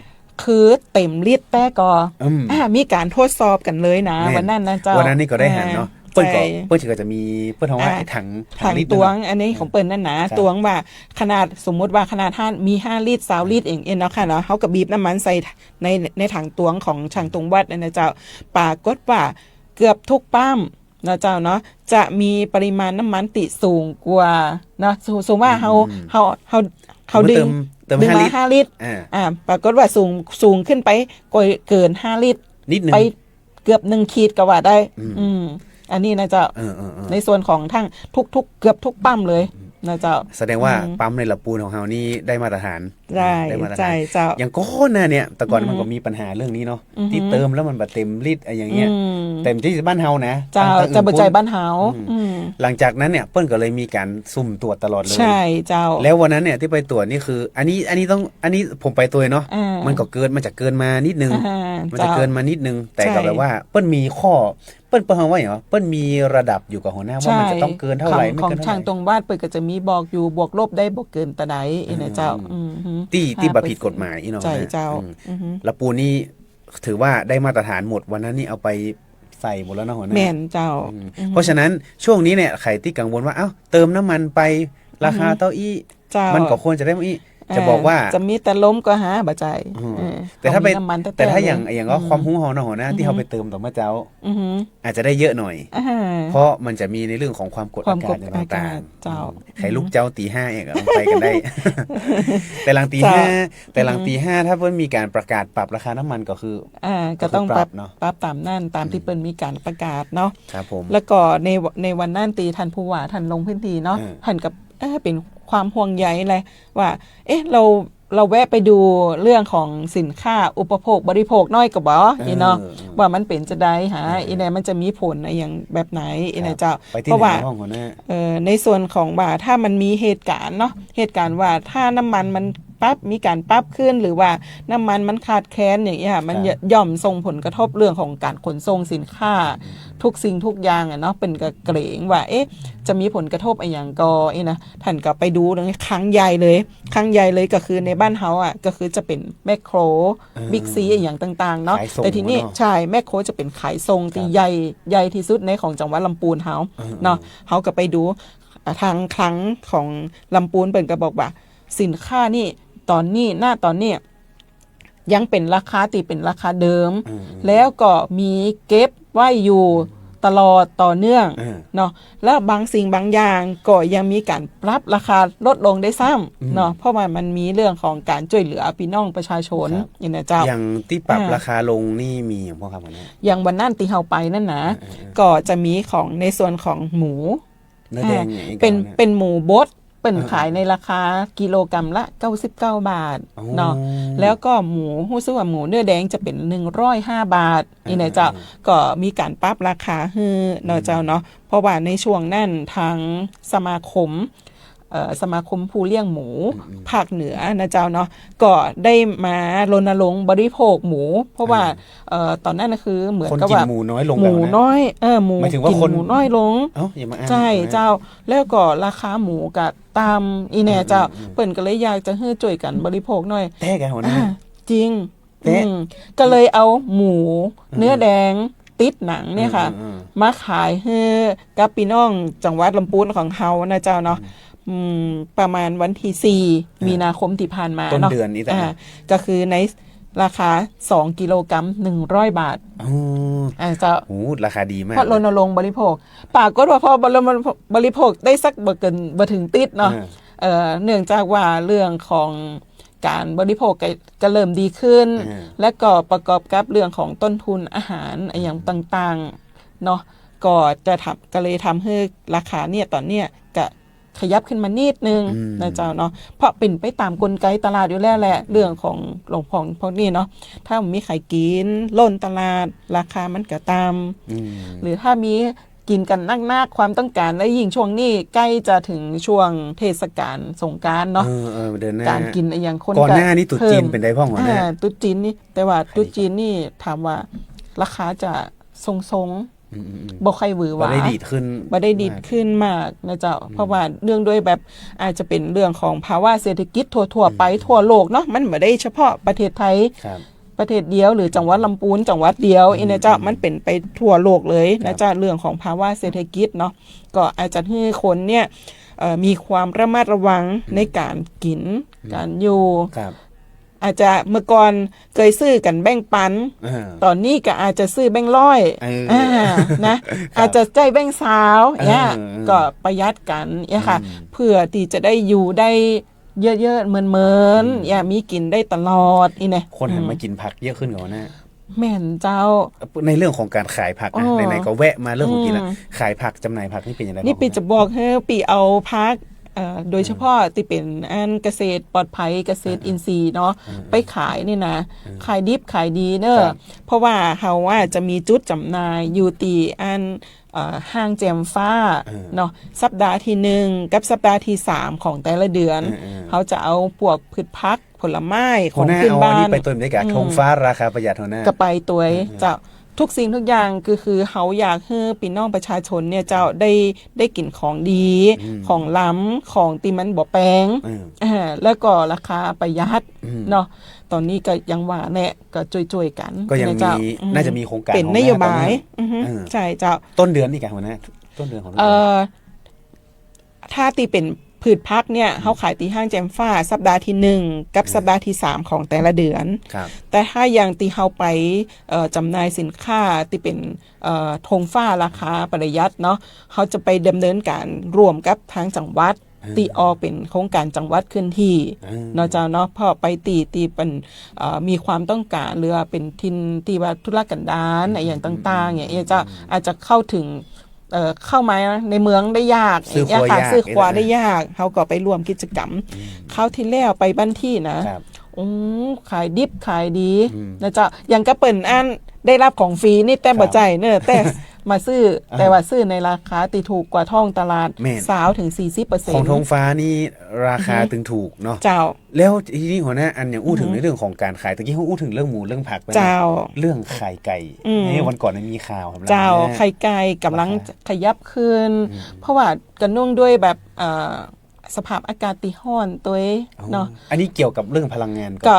[SPEAKER 4] คือเต็มลิตรแต่ก็
[SPEAKER 3] อืม
[SPEAKER 4] มีการทดสอบกันเลยนะ
[SPEAKER 3] แม่น
[SPEAKER 4] วันนั้นนะเจ้า
[SPEAKER 3] วันนั้นนี่ก็ได้หันเนาะเปิ้ลก็
[SPEAKER 4] ใช่
[SPEAKER 3] เปิ้ลก็จะมีเปิ้ลทำว่า
[SPEAKER 4] อ่า
[SPEAKER 3] ไอ้ถัง
[SPEAKER 4] ถัง
[SPEAKER 3] ลิตร
[SPEAKER 4] ตวง
[SPEAKER 3] เนาะ
[SPEAKER 4] อันนี้ของเปิ้ลนั่นนะ
[SPEAKER 3] ใช่
[SPEAKER 4] ตวงว่าขนาดสมมุติว่าขนาดมี5 ลิตร20 ลิตรเองเนาะค่ะเนาะเขาก็บีบน้ำมันใส่ในถังตวงของช่างตวงวัดนั่นนะเจ้าปรากฏว่าเกือบทุกปั๊มนะเจ้าเนาะจะมีปริมาณน้ำมันติสูงกว่านะสมมติว่าเขาดึง
[SPEAKER 3] เติม
[SPEAKER 4] ดึง
[SPEAKER 3] 5
[SPEAKER 4] มา
[SPEAKER 3] ลิตร
[SPEAKER 4] 5 ลิตร
[SPEAKER 3] อ่า
[SPEAKER 4] ปรากฏว่าสูงขึ้นไปเกิน5 ลิตร
[SPEAKER 3] นิดนึง
[SPEAKER 4] ไปเกือบ1 ขีดก็ว่าได้ อันนี้นะเจ้า
[SPEAKER 3] เออ
[SPEAKER 4] ในส่วนของทั้งทุกเกือบทุกปั๊มเลยนะเจ้า
[SPEAKER 3] แสดงว่าปั๊มในละปูนของเฮานี่ได้มาตรฐาน
[SPEAKER 4] ได้
[SPEAKER 3] มาตร
[SPEAKER 4] ใจ
[SPEAKER 3] ฐาน
[SPEAKER 4] เจ้า
[SPEAKER 3] อย่างก้อนน่ะเนี่ยแต่ก่อนมันก็มีปัญหาเรื่องนี้เนาะที่เติมแล้วมันแบบเต็มลิตรอะไรอย่างเงี้ย เต็มที่บ้านเฮานะ
[SPEAKER 4] เจ้า
[SPEAKER 3] ทงอื่น
[SPEAKER 4] จะบรรจัยบ้านเฮา
[SPEAKER 3] อืมหลังจากนั้นเนี่ยเปิ้ลก็เลยมีการสุ่มตรวจตลอดเลย
[SPEAKER 4] ใช่เจ้า
[SPEAKER 3] แล้ววันนั้นเนี่ยที่ไปตรวจนี่คือ อันนี้ผมไปตัวเนาะ
[SPEAKER 4] อ่ามั
[SPEAKER 3] มันก็มันจะเกินมานิดนึง มันจะ
[SPEAKER 4] จ้า
[SPEAKER 3] เกินมานิดนึง แต่กับ
[SPEAKER 4] ใช่
[SPEAKER 3] แบบว่าเปิ้ลมีข้อเปิ้ลว่าอย่างเปิ้ลมีระดับอยู่กับหัวหน้าว่ามันจะต้องเกินเท่าไหร่ไม่
[SPEAKER 4] ของ
[SPEAKER 3] เกินเท่า
[SPEAKER 4] ช่าง
[SPEAKER 3] ไห
[SPEAKER 4] ตร
[SPEAKER 3] ร่
[SPEAKER 4] งวาดเปิดก็จะมีบอกอยู่บวกลบได้บวกเกินตะไดอีนะเจ้าฮึ
[SPEAKER 3] ที่บผิดกฎหมายอีเนาะ
[SPEAKER 4] ใช่
[SPEAKER 3] นะ
[SPEAKER 4] เจ้า
[SPEAKER 3] อืม
[SPEAKER 4] อือฮึ
[SPEAKER 3] ละปูนี่ถือว่าได้มาตรฐานหมดวันนั้นนี่เอาไปใส่หมดแล้วนะหัวหน้า
[SPEAKER 4] แม่นเจ้า
[SPEAKER 3] เพราะฉะนั้นช่วงนี้เนี่ยใครที่กังวลว่าเอ้าเติมน้ำมันไปราคาเต้าอี้
[SPEAKER 4] เจ้า
[SPEAKER 3] มันก็ควรจะได้มาอี้จะบอกว่า
[SPEAKER 4] จะมีแต่ล้มก็หาบ่ใจ
[SPEAKER 3] แต่ถ้าไป
[SPEAKER 4] น้ำมัน
[SPEAKER 3] แต่ถ้าอย่างก็ความหูของหัวหน้าที่เขาไปเติมต่อมาเจ้า
[SPEAKER 4] อือฮึ
[SPEAKER 3] อาจจะได้เยอะหน่อย
[SPEAKER 4] อ่า
[SPEAKER 3] เพราะมันจะมีในเรื่องของความกด
[SPEAKER 4] ควา
[SPEAKER 3] อาม กาศ
[SPEAKER 4] กด
[SPEAKER 3] ใน
[SPEAKER 4] อา
[SPEAKER 3] ต่าก
[SPEAKER 4] าง ศเจ้า
[SPEAKER 3] ๆใครลูกเจ้าตีห้าเองอะลงไปกันได้ แต่หลังตี
[SPEAKER 4] เจ้า
[SPEAKER 3] ห้าแต่หลังตีห้าถ้าเพิ่นมีการประกาศปรับราคาน้ำมันก็คือ
[SPEAKER 4] ก็ต้อง
[SPEAKER 3] ก็คือ
[SPEAKER 4] ปรับ
[SPEAKER 3] เนาะ
[SPEAKER 4] ตามนั่นตามที่เปิ้นมีการประกาศเนาะ
[SPEAKER 3] ครับผม
[SPEAKER 4] แล้วก็ในวันนั่นตีทันผู้ว่าทันลงพื้นที่เนาะ
[SPEAKER 3] อืม
[SPEAKER 4] ทันกับเป็นความห่วงใยเลยว่า เราแวะไปดูเรื่องของสินค้าอุปโภคบริโภคน้อยกับบ่อีเนาะว่ามันเป็นจะได้หาอีไหนมันจะมีผลอะไรอย่างแบบไหนอีไหนเจ้า
[SPEAKER 3] ไปที่
[SPEAKER 4] เพราะ
[SPEAKER 3] ไหน
[SPEAKER 4] ว่า
[SPEAKER 3] ห้องหัวหน้า
[SPEAKER 4] ในส่วนของว่าถ้ามันมีเหตุการณ์เนาะเหตุการณ์ว่าถ้าน้ำมันมันมีการปรับขึ้นหรือว่าน้ำมันมันขาดแคลนอย่างเงี้ยมันย่อมส่งผลกระทบเรื่องของการขนส่งสินค้า ทุกสิ่งทุกอย่างเนาะเป็นกระเกรงว่าจะมีผลกระทบอะไรอย่างก็นะท่านก็ไปดูเรื่องครั้งใหญ่เลยก็คือในบ้านเฮาก็คือจะเป็นแมคโครบิ๊กซีอย่างต่างๆเนาะ
[SPEAKER 3] ขายส่ง
[SPEAKER 4] แต่ทีนี้
[SPEAKER 3] เนาะ
[SPEAKER 4] ใช่แมคโครจะเป็นขายส่งที่ใหญ่ที่สุดในของจังหวัดลำพูนเฮาเนาะเฮาก็ไปดูทางครั้งของลำพูนเปิ่นก็บอกว่าสินค้านี่ตอนนี้ยังเป็นราคาตีเป็นราคาเดิม แล้วก็มีเก็บไว้อยู่ ตลอดต่อเนื่อง
[SPEAKER 3] อ่า
[SPEAKER 4] เนาะแล้วบางสิ่งบางอย่างก็ยังมีการปรับราคาลดลงได้ซ้ำเนาะเพราะว่ามันมีเรื่องของการช่วยเหลือพี่น้องประชาชน
[SPEAKER 3] ครับ
[SPEAKER 4] อย่างนะเจ้า
[SPEAKER 3] อย่างที่ปรับ
[SPEAKER 4] อ่า
[SPEAKER 3] ราคาลงนี่มีอย่างพ่อครับวันนี้
[SPEAKER 4] อย่างวันนั่นตีเฮาไปนั่นนะก็จะมีของในส่วนของหมู
[SPEAKER 3] เนื้อแดงอย่าง
[SPEAKER 4] เป็นหมูบดเป็นขายในราคากิโลกรัมละ99 บาทเนาะแล้วก็หมูหู้ซื้อว่าหมูเนื้อแดงจะเป็น105 บาทนี่นะเจ้าก็มีการปรับราคาให้เนาะเจ้าเนาะเพราะว่าในช่วงนั้นทางสมาคมผู้เลี้ยงหมูภาคเหนือนะเจ้าเนาะก็ได้มารณรงค์บริโภคหมู เพราะว่าตอนนั้นนะคือเหมือน
[SPEAKER 3] คน
[SPEAKER 4] กับ
[SPEAKER 3] กิน
[SPEAKER 4] ว่า
[SPEAKER 3] หมูน้อยลง
[SPEAKER 4] หมู
[SPEAKER 3] แล้วนะ
[SPEAKER 4] น้อยหมู
[SPEAKER 3] หมายถึงว่า
[SPEAKER 4] กิน
[SPEAKER 3] คน
[SPEAKER 4] หมูน้อยลง
[SPEAKER 3] เอ้าอย่ามาอ้าง
[SPEAKER 4] ใช่เจ้าแล้วก็ราคาหมูกับตามอีแน่เจ้าเปิ่นก็เลยอยากจะให้ช่วยกันบริโภคหน่อย
[SPEAKER 3] แท้แกหัวหน้า
[SPEAKER 4] จริง
[SPEAKER 3] แต๊ะ
[SPEAKER 4] ก็เลยเอาหมูเนื้อแดงติดหนังเนี่ยค่ะ
[SPEAKER 3] อืม
[SPEAKER 4] มาขายให้กับพี่น้องจังหวัดลำพูนของเฮานะเจ้าเนาะประมาณวันที่4มีนาคมที่ผ่านมา
[SPEAKER 3] ต้น
[SPEAKER 4] เนาะ
[SPEAKER 3] เดือนนี้แต่
[SPEAKER 4] ก็คือในราคา2กิโลกรัม100 บาท
[SPEAKER 3] อ๋อ
[SPEAKER 4] เจ้า
[SPEAKER 3] โหราคาดีมาก
[SPEAKER 4] เพราะรณรงค์บริโภคปรากฏว่าพอบริโภคได้สักบ่ถึงติดเนาะเนื่องจากว่าเรื่องของการบริโภคก็เริ่มดีขึ้น และก็ประกอบกับเรื่องของต้นทุนอาหารอย่างต่างๆเนาะก็เลยทำให้ราคาเนี่ยตอนเนี้ยก็ขยับขึ้นมานิดนึงนะเจ้าเนาะเพราะเป็นไปตามกลไกตลาดอยู่แล้วแหละเรื่องของหลงของพวกนี้เนาะถ้ามีใครกินล้นตลาดราคามันก็ตาม หรือถ้ามีกินกันนักๆความต้องการและยิ่งช่วงนี้ใกล้จะถึงช่วงเทศกาลสงกรานต์เนาะ
[SPEAKER 3] เดือนหน้า
[SPEAKER 4] การกินอย่างคน
[SPEAKER 3] ก่อนหน้านี้ตรุษจีนเป็นได้พ่อหัวหน้า
[SPEAKER 4] ตรุษจีนนี่แต่ว่าตรุษจีนนี่ถามว่าราคาจะทรงๆบ่ค่อยหวือห
[SPEAKER 3] บ่
[SPEAKER 4] วา
[SPEAKER 3] ได้ดีดขึ้น
[SPEAKER 4] บ่ได้ดีดขึ้นมากนะเจ้าเพราะว่าเรื่องด้วยแบบอาจจะเป็นเรื่องของภาวะเศรษฐกิจทั่วๆไปทั่วโลกเนาะมันไม่ได้เฉพาะประเทศไทย
[SPEAKER 3] ครับ
[SPEAKER 4] ประเทศเดียวหรือจังหวัดลำพูนจังหวัดเดียวอินะเจ้ามันเป็นไปทั่วโลกเลยนะเจ้าเรื่องของภาวะเศรษฐกิจเนาะก็อาจจะให้คนเนี่ยมีความระมัดระวังในการกินการอยู่
[SPEAKER 3] ครับ
[SPEAKER 4] อาจจะเมื่อก่อนเคยซื้อกันแบ่งปัน ตอนนี้ก็อาจจะซื้อแบ่งร้อยนะอาจจะใจแบ่งสาวเนี่ยก็ประหยัดกันเนี่ยค่ะเพื่อที่จะได้อยู่ได้เยอะๆเหมือนอย่ามีกินได้ตลอดอีเนี่ย
[SPEAKER 3] คนหันมากินผักเยอะขึ้นกว่าหัวหน้า
[SPEAKER 4] แม่นเจ้า
[SPEAKER 3] ในเรื่องของการขายผักนะไหนๆก็แวะมาเรื่องของกินละขายผักจำหน่ายผักนี่เป็นยังไง
[SPEAKER 4] นี่ปีจะบอกให้ปีเอาพักโดยเฉพาะที่เป็นอันเกษตรปลอดภัยเกษตรอินทรีย์เนาะไปขายนี่นะขายดิบขายดีเนอะเพราะว่าเขาว่าจะมีจุดจำหน่ายอยู่ตีอันห้างแจมฟ้าเนาะสัปดาห์ที่1กับสัปดาห์ที่3ของแต่ละเดือนเขาจะเอาพวกพืชพักผลไม้ของขึ้นบ้าน
[SPEAKER 3] ไปต้นได้กับธงฟ้าราคาประหยัดหัวหน้า
[SPEAKER 4] ก็ไปตัวจะทุกสิ่งทุกอย่างคือเขาอยากให้พี่น้องประชาชนเนี่ยเจ้าได้กินของดีของล้ำของตีมันบ่แปลงแล้วก็ราคาประหยัดเนาะตอนนี้ก็ยังว่าแน่ก็ช่วยๆกัน
[SPEAKER 3] ก็ยัง
[SPEAKER 4] เจ้า
[SPEAKER 3] มีน่าจะมีโครงการ
[SPEAKER 4] เป็น
[SPEAKER 3] ของ
[SPEAKER 4] นโยบาย
[SPEAKER 3] ตอนนี้
[SPEAKER 4] ใช่เจ้า
[SPEAKER 3] ต้นเดือนนี่กับหัวหน้าต้นเดือนของ
[SPEAKER 4] ถ้าตีเป็นพืชพักเนี่ยเขาขายตีห้างแจมฟ้าสัปดาห์ที่1กับสัปดาห์ที่3ของแต่ละเดือน
[SPEAKER 3] ครับ
[SPEAKER 4] แต่ถ้ายังตีเขาไปจำหน่ายสินค้าที่เป็นธงฟ้าราคาประหยัดเนาะเขาจะไปดำเนินการร่วมกับทางจังหวัดตีออกเป็นโครงการจังหวัดขึ้นที่เนาะเจ้าเนาะพอไปตีเป็นมีความต้องการหรือว่าเป็นทินที่ว่าธุรกันดารอย่างต่างๆอย่างเงี้ยจะอาจจะเข้าถึงเข้ามาในเมืองได้ยาก
[SPEAKER 3] ซื้อครัวยาก
[SPEAKER 4] ซื้อครัวได้ยากเขาก็ไปร่วมกิจกรรมเข้าที่แล้วไปบ้านที่นะขายดิบขายดีนะจ๊ะอย่างกระเปิ่นอันได้รับของฟรีนี่แต่บ่ใจเนอะแต่มาซื้อแต่ว่าซื้อในราคาตีถูกกว่าท้องตลาด30-40%
[SPEAKER 3] ของธงฟ้านี่ราคาถึงถูกเนาะ
[SPEAKER 4] เจ้า
[SPEAKER 3] แล้วทีนี้หัวหน้าอันอย่างอู้ถึงในเรื่องของการขายตะกี้เขาอู้ถึงเรื่องหมูเรื่องผักไปนะ
[SPEAKER 4] เจ้า
[SPEAKER 3] เรื่องไข่ไก่วันก่อนมีข่าวครับ
[SPEAKER 4] เจ้าไข่ไก่กำลังขยับขึ้นเพราะว่ากันนุ่งด้วยแบบสภาพอากาศตีห้อนตัวเนาะ
[SPEAKER 3] อันนี้เกี่ยวกับเรื่องพลังงาน
[SPEAKER 4] ก็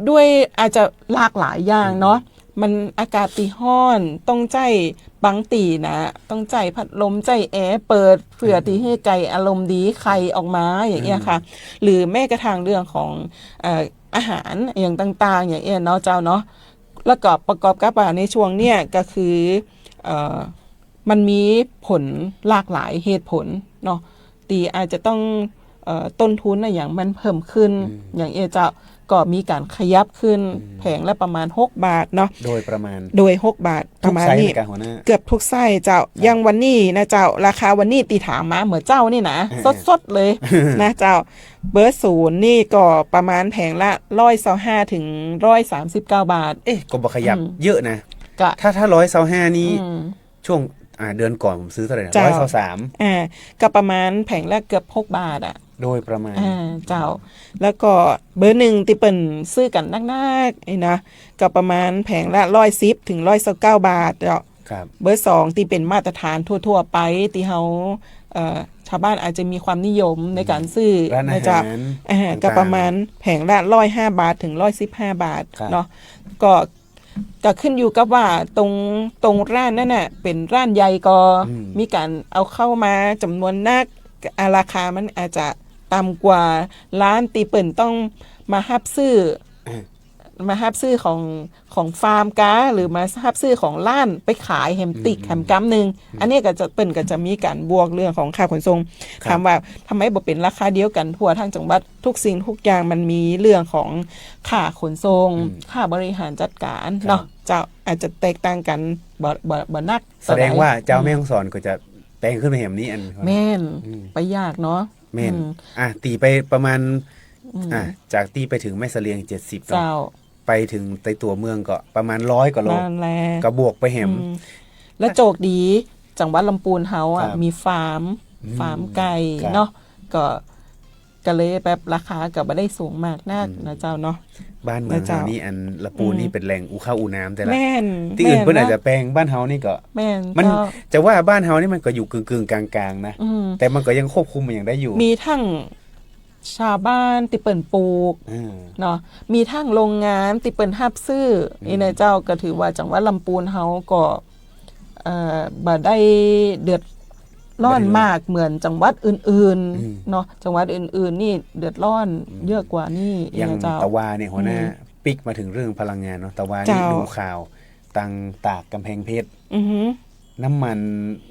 [SPEAKER 4] ด้วยอาจจะหลากหลายอย่างเนาะมันอากาศตีห้อนต้องใจบางตีนะต้องใจพัดลมใจแอร์เปิดเผื่อที่ให้ไก่อารมณ์ดีไข่ออกมาอย่างเงี้ยค่ะหรือแม้กระทั่งเรื่องของอาหารอย่างต่างๆอย่างเงี้ยเนาะเจ้าเนาะแล้วก็ประกอบกับในช่วงเนี้ยก็คือ มันมีผลหลากหลายเหตุผลเนาะตีอาจจะต้องต้นทุนอย่างมันเพิ่มขึ้นอย่างจะก็มีการขยับขึ้นแผงละประมาณ6 บาทเนาะ
[SPEAKER 3] โดยประมาณ
[SPEAKER 4] 6 บาทประมาณนี้
[SPEAKER 3] เกื
[SPEAKER 4] อบทุกไส้เจ้ายังวันนี้นะเจ้าราคาวันนี้ตีถามมาเหมือนเจ้านี่นะสดๆเลย นะเจ้าเบอร์0นี่ก็ประมาณแผงละ125ถึง139 บาท
[SPEAKER 3] ก็บ่ขยับเยอะนะถ้า125นี่ช่วงเดือนก่อนผมซื้อเท่าไหร่นะ123
[SPEAKER 4] ก็ประมาณแผงละเกือบ6 บาท
[SPEAKER 3] โดยประมาณ
[SPEAKER 4] เจ้าแล้วก็เบอร์1ที่เปิ่นซื้อกันนักๆนะก็ประมาณแผงละ110ถึง129 บาทเจ้าเบอร์2ที่เป็นมาตรฐานทั่วๆไปที่เฮาชาวบ้านอาจจะมีความนิยมในการซื้อนะจ๊ะก็ประมาณแผงละ105 บาทถึง115 บาทเนาะก็ขึ้นอยู่กับว่าตรงร้านนั่นน่ะเป็นร้านใหญ่ก็มีการเอาเข้ามาจำนวนนักราคามันอาจจะต่ำกว่าร้านตีเปิ่นต้องมาฮับซื้อของฟาร์มกาหรือมาฮับซื้อของร้านไปขายแฮมติกแฮมกัมนึงอันนี้ก็จะเปิ่นก็จะมีการบวกเรื่องของค่าขนส่งถามว่าทำไมบ่เป็นราคาเดียวกันทั่วทั้งจังหวัดทุกสิ่งทุกอย่างมันมีเรื่องของค่าขนส่งค่าบริหารจัดการเนาะจะอาจจะแตกต่างกันบ่นัก
[SPEAKER 3] แสดงว่าเจ้าแม่ฮ่องสอนก็จะแปลงขึ้นไปแหมนี้อัน
[SPEAKER 4] แม่นไปยากเนาะ
[SPEAKER 3] แม่นตีไปประมาณจากตีไปถึงแม่เสลียง70เจ้าไปถึงในตัวเมืองก็ประมาณ100 กว่าโลก็บวกไปแหม
[SPEAKER 4] แล้วโจกดีจังหวัดลำพูนเฮามีฟาร์มไก่เนาะก็เลยแบบราคาก็บ่ได้สูงมากนักนะเจ้าเนาะ
[SPEAKER 3] บ้านเมืองเฮานี่อันลำพูนนี่เป็นแหล่งอู่ข้าวอู่น้ำแต่ละที่อื่นเพิ่นอาจจะแปลงบ้านเฮานี่ก็มันจะว่าบ้านเฮานี่มันก็อยู่กึ่งๆกลางๆนะแต่มันก็ยังควบคุมมันอย่างได้อยู่
[SPEAKER 4] มีทั้งชาวบ้านติเปิ่นปลูกเนาะมีทั้งโรงงานติเปิ่นฮับซื้อนะเจ้าก็ถือว่าจังหวัดลำพูนเฮาก็บ่ได้เดือดร้อนมากเหมือนจังหวัดอื่นๆเนาะจังหวัดอื่นๆนี่เดือดร้อนเยอะกว่านี่
[SPEAKER 3] อย่างตะวาเนี่ยหัวหน้าปิกมาถึงเรื่องพลังงานเนาะตะวานี่ดูข่าวตังตากกำแพงเพชรน้ำมัน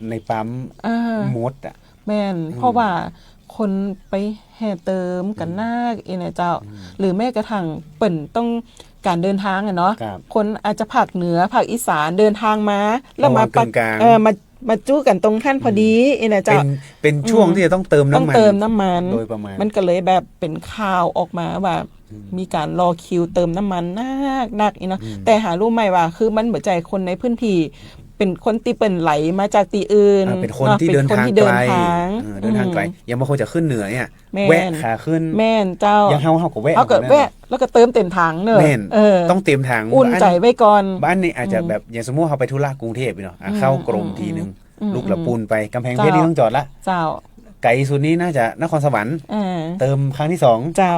[SPEAKER 3] ในปั๊มหมด
[SPEAKER 4] แม่นเพราะว่าคนไปแห่เติมกันนักนะเจ้าหรือแม้กระทั่งเปิ่นต้องการเดินทางเนาะคนอาจจะภาคเหนือภาคอีสานเดินทางมาแล้วมาจู้กันตรงท่านพอดีนะเจ้า
[SPEAKER 3] เป็นช่วงที่จะต้องเติมน้ำ
[SPEAKER 4] มัน
[SPEAKER 3] โดยประมาณ
[SPEAKER 4] มันก็เลยแบบเป็นข่าวออกมาว่ามีการรอคิวเติมน้ำมันนักเนาะแต่หารู้ไหมว่าคือมันหัวใจคนในพื้นที่เป็นคนที่เปิ่นไหลมาจากตีอื่น
[SPEAKER 3] เป็นคนที่เดินทางไกลยังบางคนจะขึ้นเหนือเนี่ยแวะขาขึ้น
[SPEAKER 4] แม่นเจ้า
[SPEAKER 3] ยังเฮาก็แวะ
[SPEAKER 4] แล้วก็เติมเต็มถังเนอะ
[SPEAKER 3] ต้องเต็มถัง
[SPEAKER 4] อุ่นใจไว้ก่อน
[SPEAKER 3] บ้านนี้อาจจะแบบอย่างสมมติเขาไปธุระกรุงเทพเนาะเข้ากรมทีนึงลูกละปูนไปกำแพงเพชรนี่ต้องจอดละ
[SPEAKER 4] เจ้า
[SPEAKER 3] ไกลสุดนี้น่าจะนครสวรรค์เติมครั้งที่2
[SPEAKER 4] เจ้า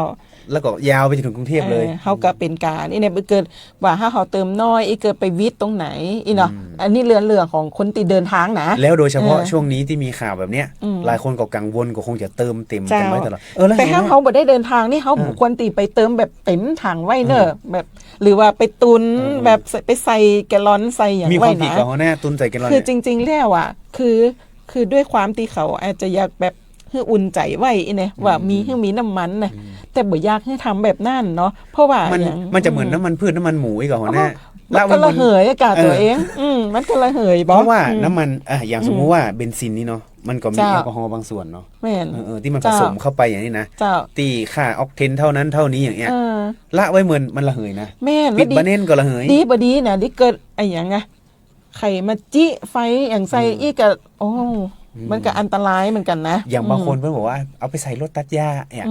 [SPEAKER 3] แล้วก็ยาวไปถึงกรุงเทพเลย
[SPEAKER 4] เขาก็เป็นการเนี่ยเกิดว่าถ้าเขาเติมน้อยเกิดไปวิทย์ตรงไหนเนาะอันนี้เรื่องของคนตีเดินทางนะ
[SPEAKER 3] แล้วโดยเฉพาะช่วงนี้ที่มีข่าวแบบเนี้ยหลายคนก็กังวลก็คงจะเติมเต็มกันไว้ตลอด
[SPEAKER 4] แต่ถ้าเขาบ่ได้เดินทางนี่เขาควรตีไปเติมแบบเต็มถังไว้เนอะแบบหรือว่าไปตุนแบบไปใส่แกลลอนใส่อย่างไว้นะ
[SPEAKER 3] มีความผิดกับเขาแน่ตุนใส่แกลลอน
[SPEAKER 4] คือจริงๆแล้วอ่ะคือด้วยความที่เขาอาจจะอยากแบบให้อุ่นใจไว้เนี่ยว่ามีน้ำมันนะแต่บ่อยากให้ทำแบบนั้นเนาะเพราะว่า
[SPEAKER 3] มันจะเหมือนน้ำมันพืชน้ำมันหมูอีกเหรอเนี่ย
[SPEAKER 4] มันก็ระเหยอากาศตัวเองมันก็ระเหย
[SPEAKER 3] เพราะว่าน้ำมันอย่างสมมติว่าเบนซินนี่เนาะมันก็มีแอลกอฮอล์บางส่วนเนาะที่มันผสมเข้าไปอย่างนี้นะตีค่าออกเทนเท่านั้นเท่านี้อย่างเงี้ยละไว้เหมือนมันระเหยนะปิดบาเน่นก็ระเหย
[SPEAKER 4] ดีบ่ดีนะที่เกิดไอ้อย่างไงไข่มาจิไฟอย่างใส่อีกก็โอ้มันก็อันตรายเหมือนกันนะ
[SPEAKER 3] อย่างบางคนเพิ่นบอกว่าเอาไปใส่รถตัดหญ้าเนี่ย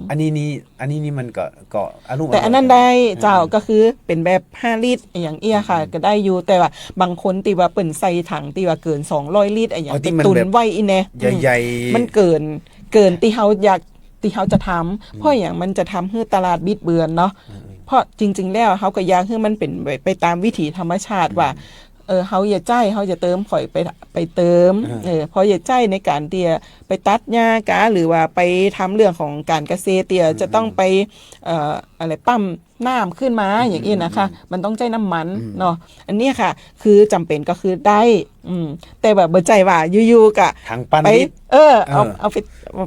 [SPEAKER 3] อันนี้มันก็อารมณ์
[SPEAKER 4] แต่อันนั้นได้เจ้าก็คือเป็นแบบ5ลิตรอย่างเอี้ยค่ะก็ได้อยู่แต่ว่าบางคนที่ว่าเปิ้นใส่ถังที่ว่าเกิน200ลิตรอย่างตุนไว้อีแน่
[SPEAKER 3] ใหญ่ๆ
[SPEAKER 4] มันเกินที่เฮาอยากที่เฮาจะทำเพราะอย่างมันจะทำให้ตลาดบิดเบือนเนาะเพราะจริงๆแล้วเฮาก็อยากให้มันเป็นไปตามวิถีธรรมชาติว่า เฮาอย่าใจเฮาจะเติมข่อยไปเติมพออย่าใจในการเตียไปตัดหญ้ากะหรือว่าไปทำเรื่องของการเกษตรเตียจะต้องไปอะไรปั๊มน้ำขึ้นมาอย่างนี้นะคะมันต้องใจน้ำมันเนาะอันเนี้ยค่ะคือจำเป็นก็คือได้แต่แบบเบิดใจว่าอยู่ๆกะ
[SPEAKER 3] ทางปั้น
[SPEAKER 4] ไป
[SPEAKER 3] นิด
[SPEAKER 4] เอา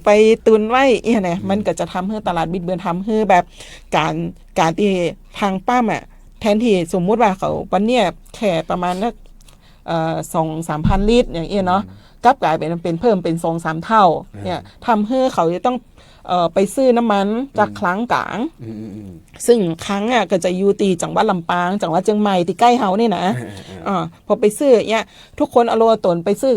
[SPEAKER 4] ไปตุนไว้เนี่ยมันก็จะทำให้ตลาดบิดเบือนทำให้แบบการที่ทางป้ามอ่ะแทนที่สมมุติว่าเขาวันเนี้ยแค่ประมาณนัก2-3 พันลิตรอย่างเงี้ยเนาะกลับกลายเป็นเพิ่มเป็น2-3 เท่าเนี่ยทำให้เขาจะต้องไปซื้อน้ำมันจากคลังกลางซึ่งครั้งอ่ะก็จะอยู่ตีจังหวัดลำปางจังหวัดเชียงใหม่ที่ใกล้เฮานี่นะพอไปซื้อเนี่ยทุกคนเอาโลตนไปซื้อ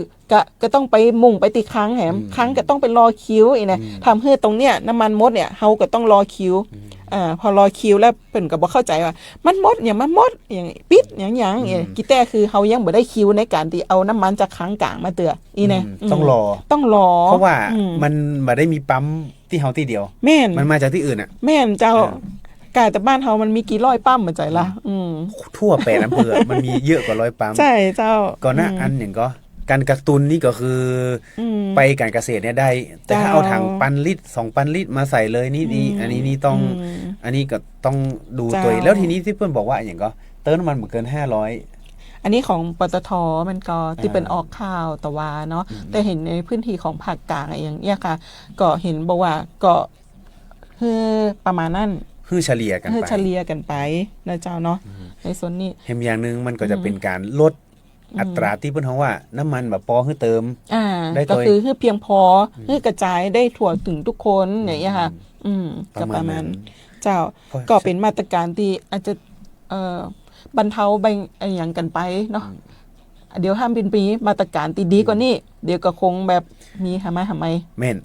[SPEAKER 4] ก็ต้องไปมุ่งไปตีครั้งแหมครั้งก็ต้องไปรอคิวอีกนะทำให้ตรงเนี้ยน้ำมันมดเนี่ยเฮาก็ต้องรอคิวพอรอคิวแล้วเพิ่นก็บ่เข้าใจว่ามันมดอย่างมันมดอย่างปิดอย่างกีแต่คือเฮายังบ่ได้คิวในการที่เอาน้ำมันจากครั้งกลางมาเตืออีนะ
[SPEAKER 3] ต้องรอเพราะว่ามันบ่ได้มีปั๊มที่เฮาที่เดียว
[SPEAKER 4] แม่น
[SPEAKER 3] มันมาจากที่อื่นอ่ะ
[SPEAKER 4] แม่นเจ้ากาแต่บ้านเฮามันมีกี่ร้อยปั๊มเหมือนใจละ
[SPEAKER 3] ทั่ว8อำเภอมันมีเยอะกว่า100ปั๊ม
[SPEAKER 4] ใช่เจ้า
[SPEAKER 3] ก่อนหน้าอันอย่างก็การกักตุนนี่ก็คือไปการเกษตรเนี่ยได้แต่ถ้าเอาถัง1,000 ลิตร 2,000 ลิตรมาใส่เลยนี่อันนี้นี่ต้องอันนี้ก็ต้องดูตัวแล้วทีนี้ที่เพื่อนบอกว่าอย่างก็เติมน้ำมันเหมือนเกิน500
[SPEAKER 4] อันนี้ของปตท.มันก็ที่เป็นออกข่าวตะวาเนาะแต่เห็นในพื้นที่ของภาคกลางอย่างเงี้ยค่ะก็เห็นบอกว่าก็คือประมาณนั้น
[SPEAKER 3] คือเฉลี่ยกัน
[SPEAKER 4] ไปนะเจ้าเนาะในส่วนนี้
[SPEAKER 3] เห็นอย่างนึงมันก็จะเป็นการลดอัตราที่เพิ่นเฮาว่าน้ำมันแบบพอคือเติม
[SPEAKER 4] ได้ก็คือเพียงพอคือกระจายได้ทั่วถึงทุกคนอย่างเงี้ยค่ะก็ประมาณเจ้าก็เป็นมาตรการที่อาจจะบรรเทาไปอย่างกันไปเนาะเดี๋ยวห้ามเป็นปีมาตรการตีดีกว่านี้เดี๋ยวก็คงแบบมีทำไม
[SPEAKER 3] แม่น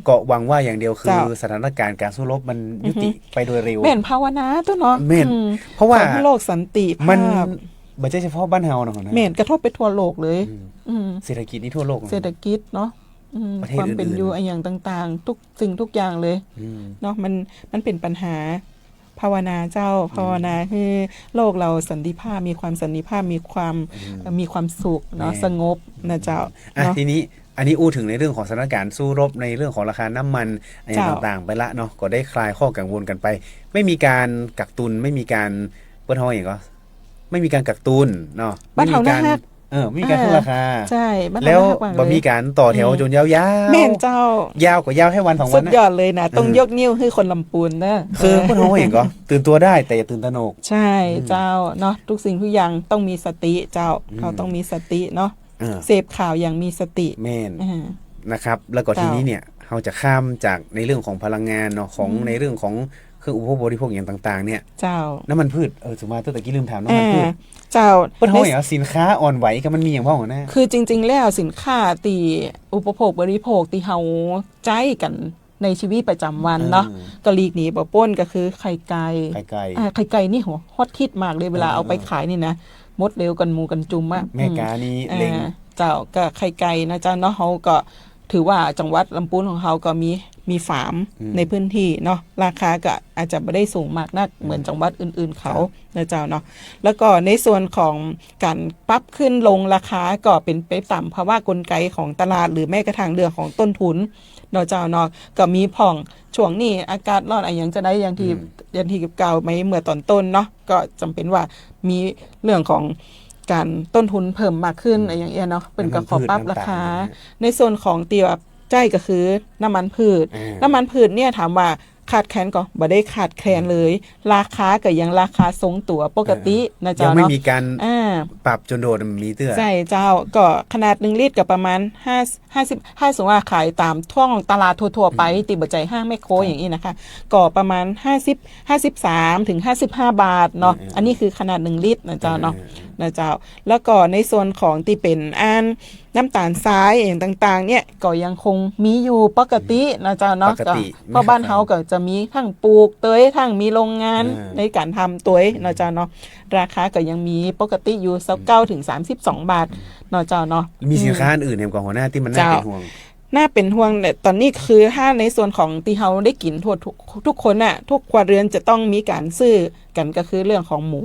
[SPEAKER 3] ก็หวังว่าอย่างเดียวคือสถานการณ์การสู้รบมันยุติไปโดยเร็ว
[SPEAKER 4] แม่นภาวนาตัวเนาะ
[SPEAKER 3] แม่นเพราะว่า
[SPEAKER 4] โลกสันติ
[SPEAKER 3] มันไม่ใช่เฉพาะบ้านเฮานะ
[SPEAKER 4] แม่นกระทบไปทั่วโลกเลย
[SPEAKER 3] เศรษฐกิจนี่ทั่วโลก
[SPEAKER 4] เศรษฐกิจเนาะความเป็นอยู่อย่างต่างๆทุกสิ่งทุกอย่างเลยเนาะมันเป็นปัญหาภาวนาเจ้าภาวนาคือโลกเราสันติภาพมีความสันติภาพมีความสุขเนาะสงบนะเจ้า
[SPEAKER 3] ทีนี้อันนี้อู้ถึงในเรื่องของสถานการณ์สู้รบในเรื่องของราคาน้ำมันอะไรต่างๆไปละเนาะก็ได้คลายข้อกังวลกันไปไม่มีการกักตุนไม่มีการเปิ้นเฮาอย่างก็ไม่มีการกักตุนเนาะ
[SPEAKER 4] ไม่มีการ
[SPEAKER 3] ไม่มีการขึ้นราคา
[SPEAKER 4] ใช่
[SPEAKER 3] แล้วบ่มีการต่อแถวจนยาว
[SPEAKER 4] ๆแม่นเจ้าย
[SPEAKER 3] าวกว่ายาวให้วัน2 วันนะ
[SPEAKER 4] สุดยอดเลยนะต้องยกนิ้วให้คนลำพูนนะ
[SPEAKER 3] คือเปิ้นเฮาอย่างก็ตื่นตัวได้แต่อย่าตื่นตระหนก
[SPEAKER 4] ใช่เจ้าเนาะทุกสิ่งทุกอย่างต้องมีสติเจ้าเขาต้องมีสติเนาะเสพข่าวอย่างมีสติ
[SPEAKER 3] แม่นนะครับแล้วก็ทีนี้เนี่ยเราจะข้ามจากในเรื่องของพลังงานเนาะของในเรื่องของเครื่องอุปโภคบริโภคอย่างต่างๆเนี่ย
[SPEAKER 4] เจ้า
[SPEAKER 3] น้ำมันพืชสมมาตั้งแต่กี้ลืมถามน้ำมันพืช
[SPEAKER 4] เจ้า
[SPEAKER 3] เปิ้นเฮาอย่างสินค้าอ่อนไหวก็มันมีอย่างพ่อของหน้า
[SPEAKER 4] คือจริงๆแล้วสินค้าตีอุปโภคบริโภคที่เฮาใจกันในชีวิตประจำวันเนาะก็ลีกหนีบ่พ้นก็คือไข่ไก่นี่โหฮอตฮิตมากเลยเวลาเอาไปขายนี่นะมดเร็วกันหมูกันจุ่มอ่ะ
[SPEAKER 3] แม่กานี่เล็ง
[SPEAKER 4] เจ้าก็ไข่ไก่นะเจ้าเนาะเฮาก็ถือว่าจังหวัดลำพูนของเฮาก็มีฟาร์มในพื้นที่เนาะราคาก็อาจจะไม่ได้สูงมากนักเหมือนจังหวัดอื่นๆเขานะเจ้าเนาะแล้วก็ในส่วนของการปรับขึ้นลงราคาก็เป็นไปตามภาวะกลไกของตลาดหรือแม้กระทั่งเรื่องของต้นทุนเนาะเจ้าเนาะก็มีผ่องช่วงนี้อากาศร้อนอะไรอย่างจะได้อย่างที่เก่าไม่เมื่อตอนต้นเนาะก็จำเป็นว่ามีเรื่องของการต้นทุนเพิ่มมากขึ้นอะไรอย่างเงี้ยเนาะเป็นก็ขอปรับราคาในส่วนของตีแบบใจก็คือน้ำมันพืชเนี่ยถามว่าขาดแคลนก็บ่ได้ขาดแคลนเลยราคาก็ยังราคาทรงตัวปกตินะเจ้าเนาะ
[SPEAKER 3] ยังไม่มีการปรับจนโดดมีเตื้อ
[SPEAKER 4] ใช่เจ้าก็ขนาด1 ลิตรก็ประมาณ50สมมุติว่าขายตามท้องตลาดทั่วๆไปติบ่ใจห้างแมคโครอย่างนี้นะคะก็ประมาณ53ถึง55 บาทเนาะอันนี้คือขนาด1 ลิตรนะเจ้าเนาะนะเจ้าแล้วก็ในส่วนของที่เป็นน้ำตาลทรายอย่างต่างๆเนี่ยก็ยังคงมีอยู่ปกตินะเจ้าเนาะเพราะบ้านเฮาก็จะมีทั้งปลูกเตยทั้งมีโรงงานในการทำเตยนะเจ้าเนาะราคาก็ยังมีปกติอยู่29ถึง32 บาทนะเจ้าเนาะ
[SPEAKER 3] มีสินค้าอื่นเนี่ยกว่าหัวหน้าที่มันน่าเป็นห่วง
[SPEAKER 4] น่าเป็นห่วงแต่ตอนนี้คือถ้าในส่วนของที่เฮาได้กินทั่วทุกคนน่ะทุกครัวเรือนจะต้องมีการซื้อกันก็คือเรื่องของหมู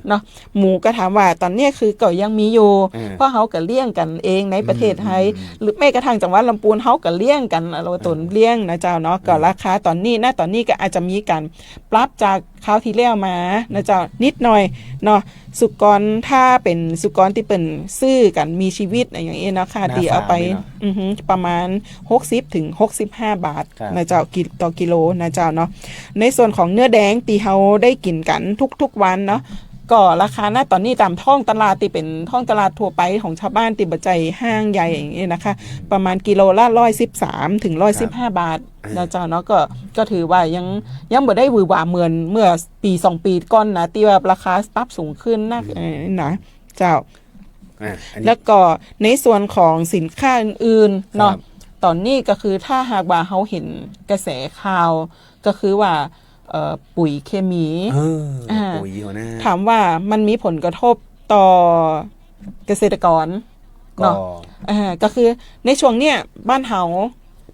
[SPEAKER 4] เนาะหมูก็ถามว่าตอนนี้คือก็ยังมีอยู่เพราะเฮาก็เลี้ยงกันเองในประเทศไทยหรือแม้กระทั่งจังหวัดลำพูนเฮาก็เลี้ยงกันเราตนเลี้ยงนะเจ้าเนาะก็ราคาตอนนี้ตอนนี้ก็อาจจะมีการปรับจากคราวที่แล้วมานะเจ้านิดหน่อยเนาะสุกรถ้าเป็นสุกรที่เป็นซื้อกันมีชีวิตอย่างเงี้ยเนาะค่ะที่เอาไปประมาณ60ถึง65 บาทนะเจ้าต่อกิโลนะเจ้าเนาะในส่วนของเนื้อแดงที่เฮาได้กินกันทุกวันเนาะก็ราคาตอนนี้ตามท้องตลาดที่เป็นท้องตลาดทั่วไปของชาวบ้านที่บ่ใจห้างใหญ่อย่างนี้นะคะประมาณกิโลละ113ถึง115 บาทนะเจ้าเนาะก็ถือว่ายังบ่ได้หวือหวาเหมือนเมื่อปี2 ปีก่อนนะที่ว่าราคาปรับสูงขึ้นนะเจ้าแล้วก็ในส่วนของสินค้าอื่นๆเนาะตอนนี้ก็คือถ้าหากว่าเฮาเห็นกระแสข่าวก็คือว่าปุ๋ยเคมี
[SPEAKER 3] ปุ๋ยหัวหน้า
[SPEAKER 4] ถามว่ามันมีผลกระทบต่อเกษตรกรเนาะก็คือในช่วงเนี้ยบ้านเฮา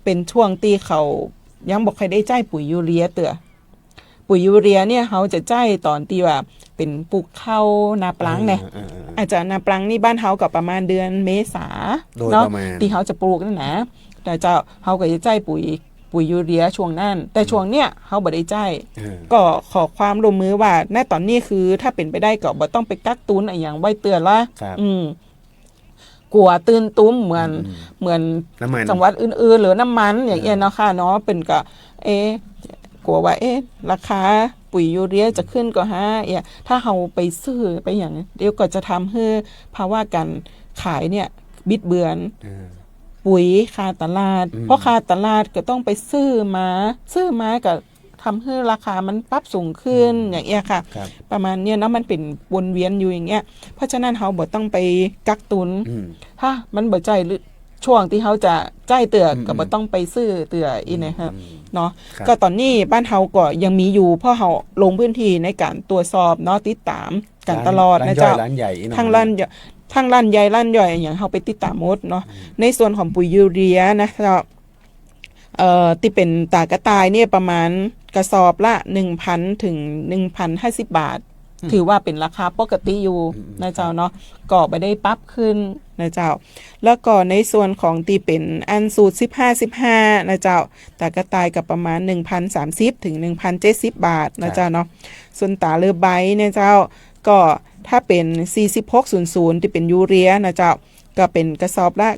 [SPEAKER 4] เป็นช่วงตีเขายังบอกใครได้ใจปุ๋ยยูเรียปุ๋ยยูเรียเนี่ยเขาจะใจตอนตีว่าเป็นปลูกข้าวนาปลังเนี่ยอาจจะนาปลังนี่บ้านเฮากับประมาณเดือนเมษาเนาะที่เขาจะปลูกนั่นนะแต่เจ้าเขาก็จะใจปุ๋ยยูเรียช่วงนั้นแต่ช่วงเนี้ยเขาบ่ได้ใจก็ขอความร่วมมือว่าณตอนนี้คือถ้าเป็นไปได้ก็บ่ต้องไปกักตุนอะไรอย่างไว้เตือนละกลัวตื่นตุ้มเหมือนจังหวัดอื่นๆหรือน้ำมันอย่างเงี้ยเนาะค่ะเนาะเป็นก็กลัวว่าราคาปุ๋ยยูเรียจะขึ้นก็ถ้าเราไปซื้อไปอย่างเดี๋ยวก็จะทำให้ภาวะการขายเนี่ยบิดเบือนปุ๋ยคาตลาดเพราะคาตลาดก็ต้องไปซื้อมากับทำให้ราคามันปรับสูงขึ้นอย่างเงี้ยค่ะประมาณเนี้ยนะมันเป็นวนเวียนอยู่อย่างเงี้ยเพราะฉะนั้นเขาบ่ต้องไปกักตุนถ้ามันบ่ใจหรือช่วงที่เขาจะใจเตือก็บ่ต้องไปซื้อเตืออีนะครับเนาะก็ตอนนี้บ้านเฮาก็ยังมีอยู่เพราะเฮาลงพื้นที่ในการตรวจสอบเนาะติดตามกันตลอดนะเจ้าทั้งร้านใหญ่ร้านย่อยอย่างเขาไปติดตามหมดเนาะในส่วนของปุ๋ยยูเรียนะที่เป็นตากระต่ายเนี่ยประมาณกระสอบละ 1,000 ถึง 1,050 บาทถือว่าเป็นราคาปกติอยู่นะเจ้าเนาะก็ไม่ได้ปรับขึ้นนะเจ้าแล้วก็ในส่วนของที่เป็นอันสูตร15นะเจ้าตากระต่ายกับประมาณ 1,030 ถึง 1,070 บาทนะเจ้าเนาะส่วนตาเลือใบเนี่ยเจ้าก็ถ้าเป็น4600ที่เป็นยูเรียนะเจ้าก็เป็นกระสอบละ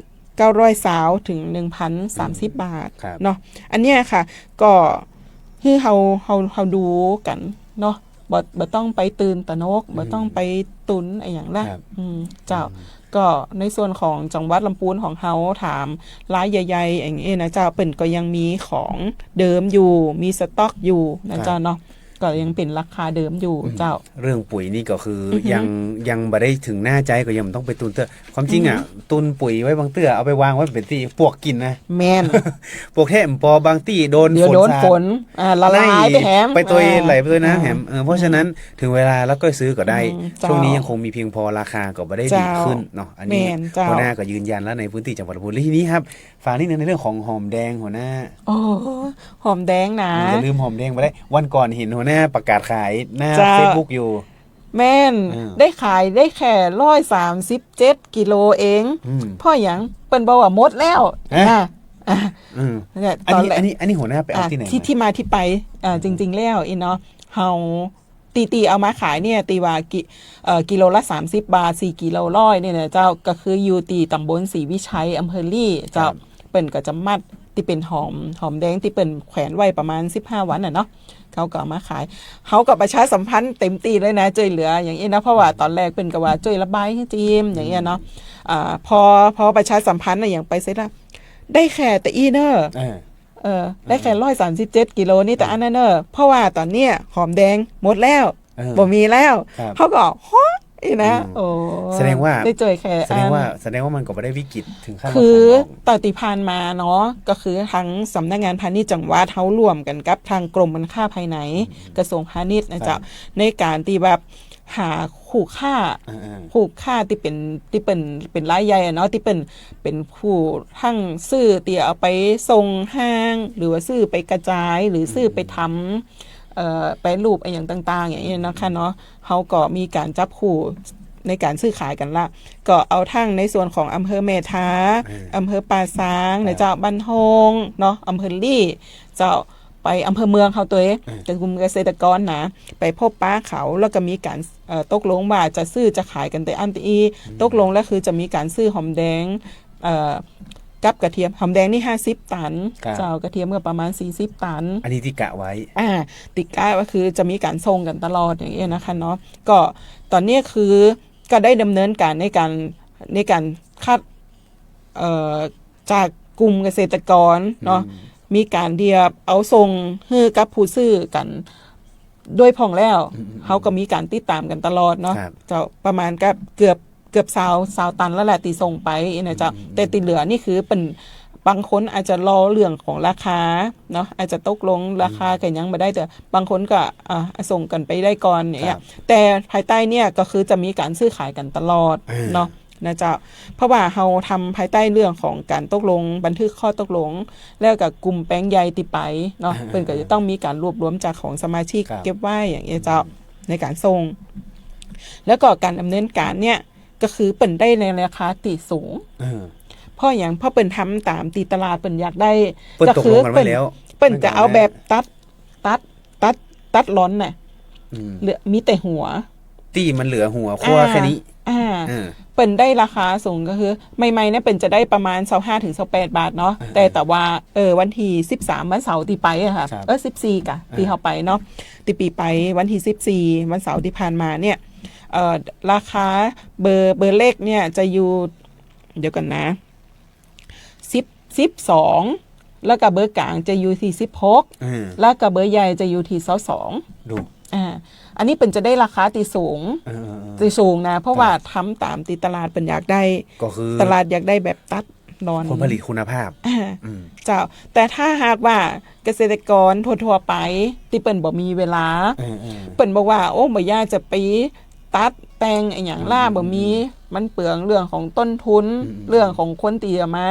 [SPEAKER 4] 920 ถึง 1,030 บาทเนาะอันเนี้ยค่ะก็คือเฮาดูกันเนาะบ่ต้องไปตื่นตระหนกบ่ต้องไปตุนอะไรอย่างละเจ้าก็ในส่วนของจังหวัดลำพูนของเฮาถามร้ายใหญ่ๆอย่างนี้นะเจ้าเปิ่นก็ยังมีของเดิมอยู่มีสต็อกอยู่นะเจ้าเนาะก็ยังเป็นราคาเดิมอยู่เจ้า
[SPEAKER 3] เรื่องปุ๋ยนี่ก็คือยังบ่ได้ถึงหน้าใจก็ยังต้องไปตุนเตอความจริงตุนปุ๋ยไว้บางเตื้อเอาไปวางไว้เป็นที่พวกกินนะ
[SPEAKER 4] แม่น
[SPEAKER 3] พวกแถมปอบางที่โดน
[SPEAKER 4] ฝนละลายไปแถม
[SPEAKER 3] ไปตัวไหลไปตัวนะแถมเพราะฉะนั้นถึงเวลาแล้วก็ซื้อก็ได้ช่วงนี้ยังคงมีเพียงพอราคาก็บ่ได้ดีขึ้นเนาะอันนี้หัวหน้าก็ยืนยันแล้วในพื้นที่จังหวัดลำพูนและทีนี้ครับฝากนิดนึงในเรื่องของหอมแดงหัวหน้า
[SPEAKER 4] หอมแดงนะ
[SPEAKER 3] อย่าลืมหอมแดงไปได้วันก่อนเห็นหัวหน้าประกาศขายหน้า Facebook อยู่
[SPEAKER 4] แม่นได้ขายได้แค่137 กิโลเองเพราะอย่างเปิ้นบอกว่าหมดแล้ว
[SPEAKER 3] อันนี้หัวหน้าไปเอาที่ไหน
[SPEAKER 4] ที่มาที่ไปจริงๆแล้วเนาะเฮาตีเอามาขายเนี่ยตีว่ากิโลละ30 บาท4 กิโลร้อยเนี่ยนะเจ้าก็คืออยู่ตีตำบลศรีวิชัยอำเภอลี่เจ้าเปิ้นก็จะมัดที่เป็นหอมแดงที่เปิ้นแขวนไว้ประมาณ15 วันเนาะเขาก็มาขายเขากับประชาสัมพันธ์เต็มตีเลยนะช่วยเหลืออย่างนี้นะเพราะว่าตอนแรกเป็นก็ว่าช่วยระบายให้จีมอย่างเงี้ยเนาะพอประชาสัมพันธ์อย่างไปเสร็จแล้วได้แค่แต่เนอร์ได้แค่137 กิโลนี่แต่อันนั้นเพราะว่าตอนเนี้ยหอมแดงหมดแล้วบ่มีแล้วเขาก็นะโอ้
[SPEAKER 3] แสดงว่า
[SPEAKER 4] ได้เจอแค่
[SPEAKER 3] แสดงว่ามันก็ไม่ได้วิกฤตถึงขั้น
[SPEAKER 4] คือต่อติพานมาเนาะก็คือทั้งสำนักงานพาณิชย์จังหวัดเฮาร่วมกันกับทางกรมการค้าภายในกระทรวงพาณิชย์นะจ๊ะในการที่แบบ หาคู่ค่า
[SPEAKER 3] อ่า
[SPEAKER 4] ผู้ค่าที่เป็นรายใหญ่อะเนาะที่เป็นผู้ทั้งซื้อที่เอาไปส่งห้าง หรือว่าซื้อไปกระจายหรือซื้อไปทำไปรูปอะไรอย่างต่างๆอย่างนี้นะคะเนาะเขาก็มีการจับคู่ในการซื้อขายกันละก็เอาทั้งในส่วนของอำเภอเมทาอำเภอป่าซางในเจ้าบ้านโฮงเนาะอำเภอลี่เจ้าไปอำเภอเมืองเขาตัวแต่กลุ่มเกษตรกรนะไปพบป้าเขาแล้วก็มีการตกลงว่าจะซื้อจะขายกันแต่อันตีตกลงแล้วคือจะมีการซื้อหอมแดงกับกระเทียมหอมแดงนี่50 ตันเจ้ากระเทียมก็ประมาณ40 ตัน
[SPEAKER 3] อันนี้ที่กะไว้
[SPEAKER 4] ติกาก็คือจะมีการส่งกันตลอดอย่างเงี้ยนะคะเนาะก็ตอนนี้คือก็ได้ดำเนินการในการคัดจากกลุ่มเกษตรกรเนาะมีการเดียบเอาส่งให้กับผู้ซื้อกันด้วยพ่องแล้วเขาก็มีการติดตามกันตลอดเนาะจะประมาณก็เกือบ20 ตันแล้วแหละตีส่งไปนะจ๊ะแต่ติเหลือนี่คือเป็นบางคนอาจจะรอเรื่องของราคาเนาะอาจจะตกลงราคากันยังไม่ได้แต่บางคนก็ส่งกันไปได้ก่อนเนี่ยแต่ภายใต้เนี่ยก็คือจะมีการซื้อขายกันตลอดเนาะนะจ๊ะเพราะว่าเราทำภายใต้เรื่องของการตกลงบันทึกข้อตกลงแล้วกับกลุ่มแป้งใยติไปเนาะเป็นก็จะต้องมีการรวบรวมจากของสมาชิกเก็บไว้อย่างเงี้ยเจ้าในการส่งแล้วก็การดำเนินการเนี่ยก็คือเปิ่นได้ในราคาตีสูงเพราะอย่างพ่อเปิ่นทำตามตีตลาดเปิ่นอยากได้
[SPEAKER 3] ก็คือเ
[SPEAKER 4] ปิ่นจะเอาแบบตัดร้อนน่ะเหลือมีแต่หัว
[SPEAKER 3] ตีมันเหลือหัวขั้วแค่นี้
[SPEAKER 4] เปิ่นได้ราคาสูงก็คือใหม่ๆเนี่ยเปิ่นจะได้ประมาณ25-28 บาทเนาะแต่ว่าวันที่13วันเสาร์ที่ไปอะค่ะ14กะที่เขาไปเนาะที่ปีไปวันที่14วันเสาร์ที่ผ่านมาเนี่ยราคาเบอร์เลขเนี่ยจะอยู่เดี๋ยวกันนะ12แล้วก็เบอร์กลางจะอยู่ที่16แล้วก็เบอร์ใหญ่จะอยู่ที่22
[SPEAKER 3] ดู
[SPEAKER 4] อันนี้เป็นจะได้ราคาตีสูงนะเพราะว่าทำตามตีตลาดเป็นอยากได้
[SPEAKER 3] ก็คือ
[SPEAKER 4] ตลาดอยากได้แบบตัดนอน
[SPEAKER 3] ผลผลิตคุณภาพ
[SPEAKER 4] เจ้าแต่ถ้าหากว่าเกษตรกรทั่วไปที่เปิ่นบ่มีเวลาเปิ่นบอกว่าโอ้บ่ย่าจะไปตัดแต่งอย่างล่าบ่มีมันเปลืองเรื่องของต้นทุนเรื่องของคนตีมา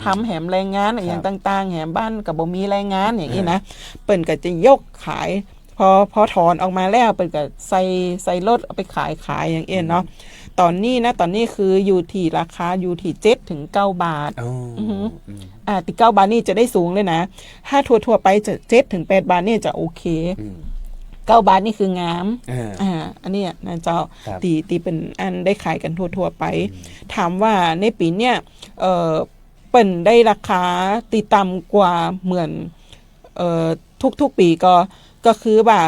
[SPEAKER 4] ทำแหมแรงงานอย่างต่างๆแหมบ้านกับบ่มีแรงงานอย่างนี้นะเปิ่นก็จะยกขายพอถอนออกมาแล้วเปิ่นก็ใส่รถเอาไปขายอย่างเอ็นเนาะตอนนี้คืออยู่ที่ราคาอยู่ที่7-9 บาทติ9 บาทนี่จะได้สูงเลยนะถ้าทั่วไปจะ7-8 บาทนี่จะโอเค9 บาทนี่คืองามอันนี้นะเจ้าตีเป็นอันได้ขายกันทั่วไปถามว่าในปีเนี้ยเปิ่นได้ราคาตีต่ำกว่าเหมือนทุกปีก็คือว่า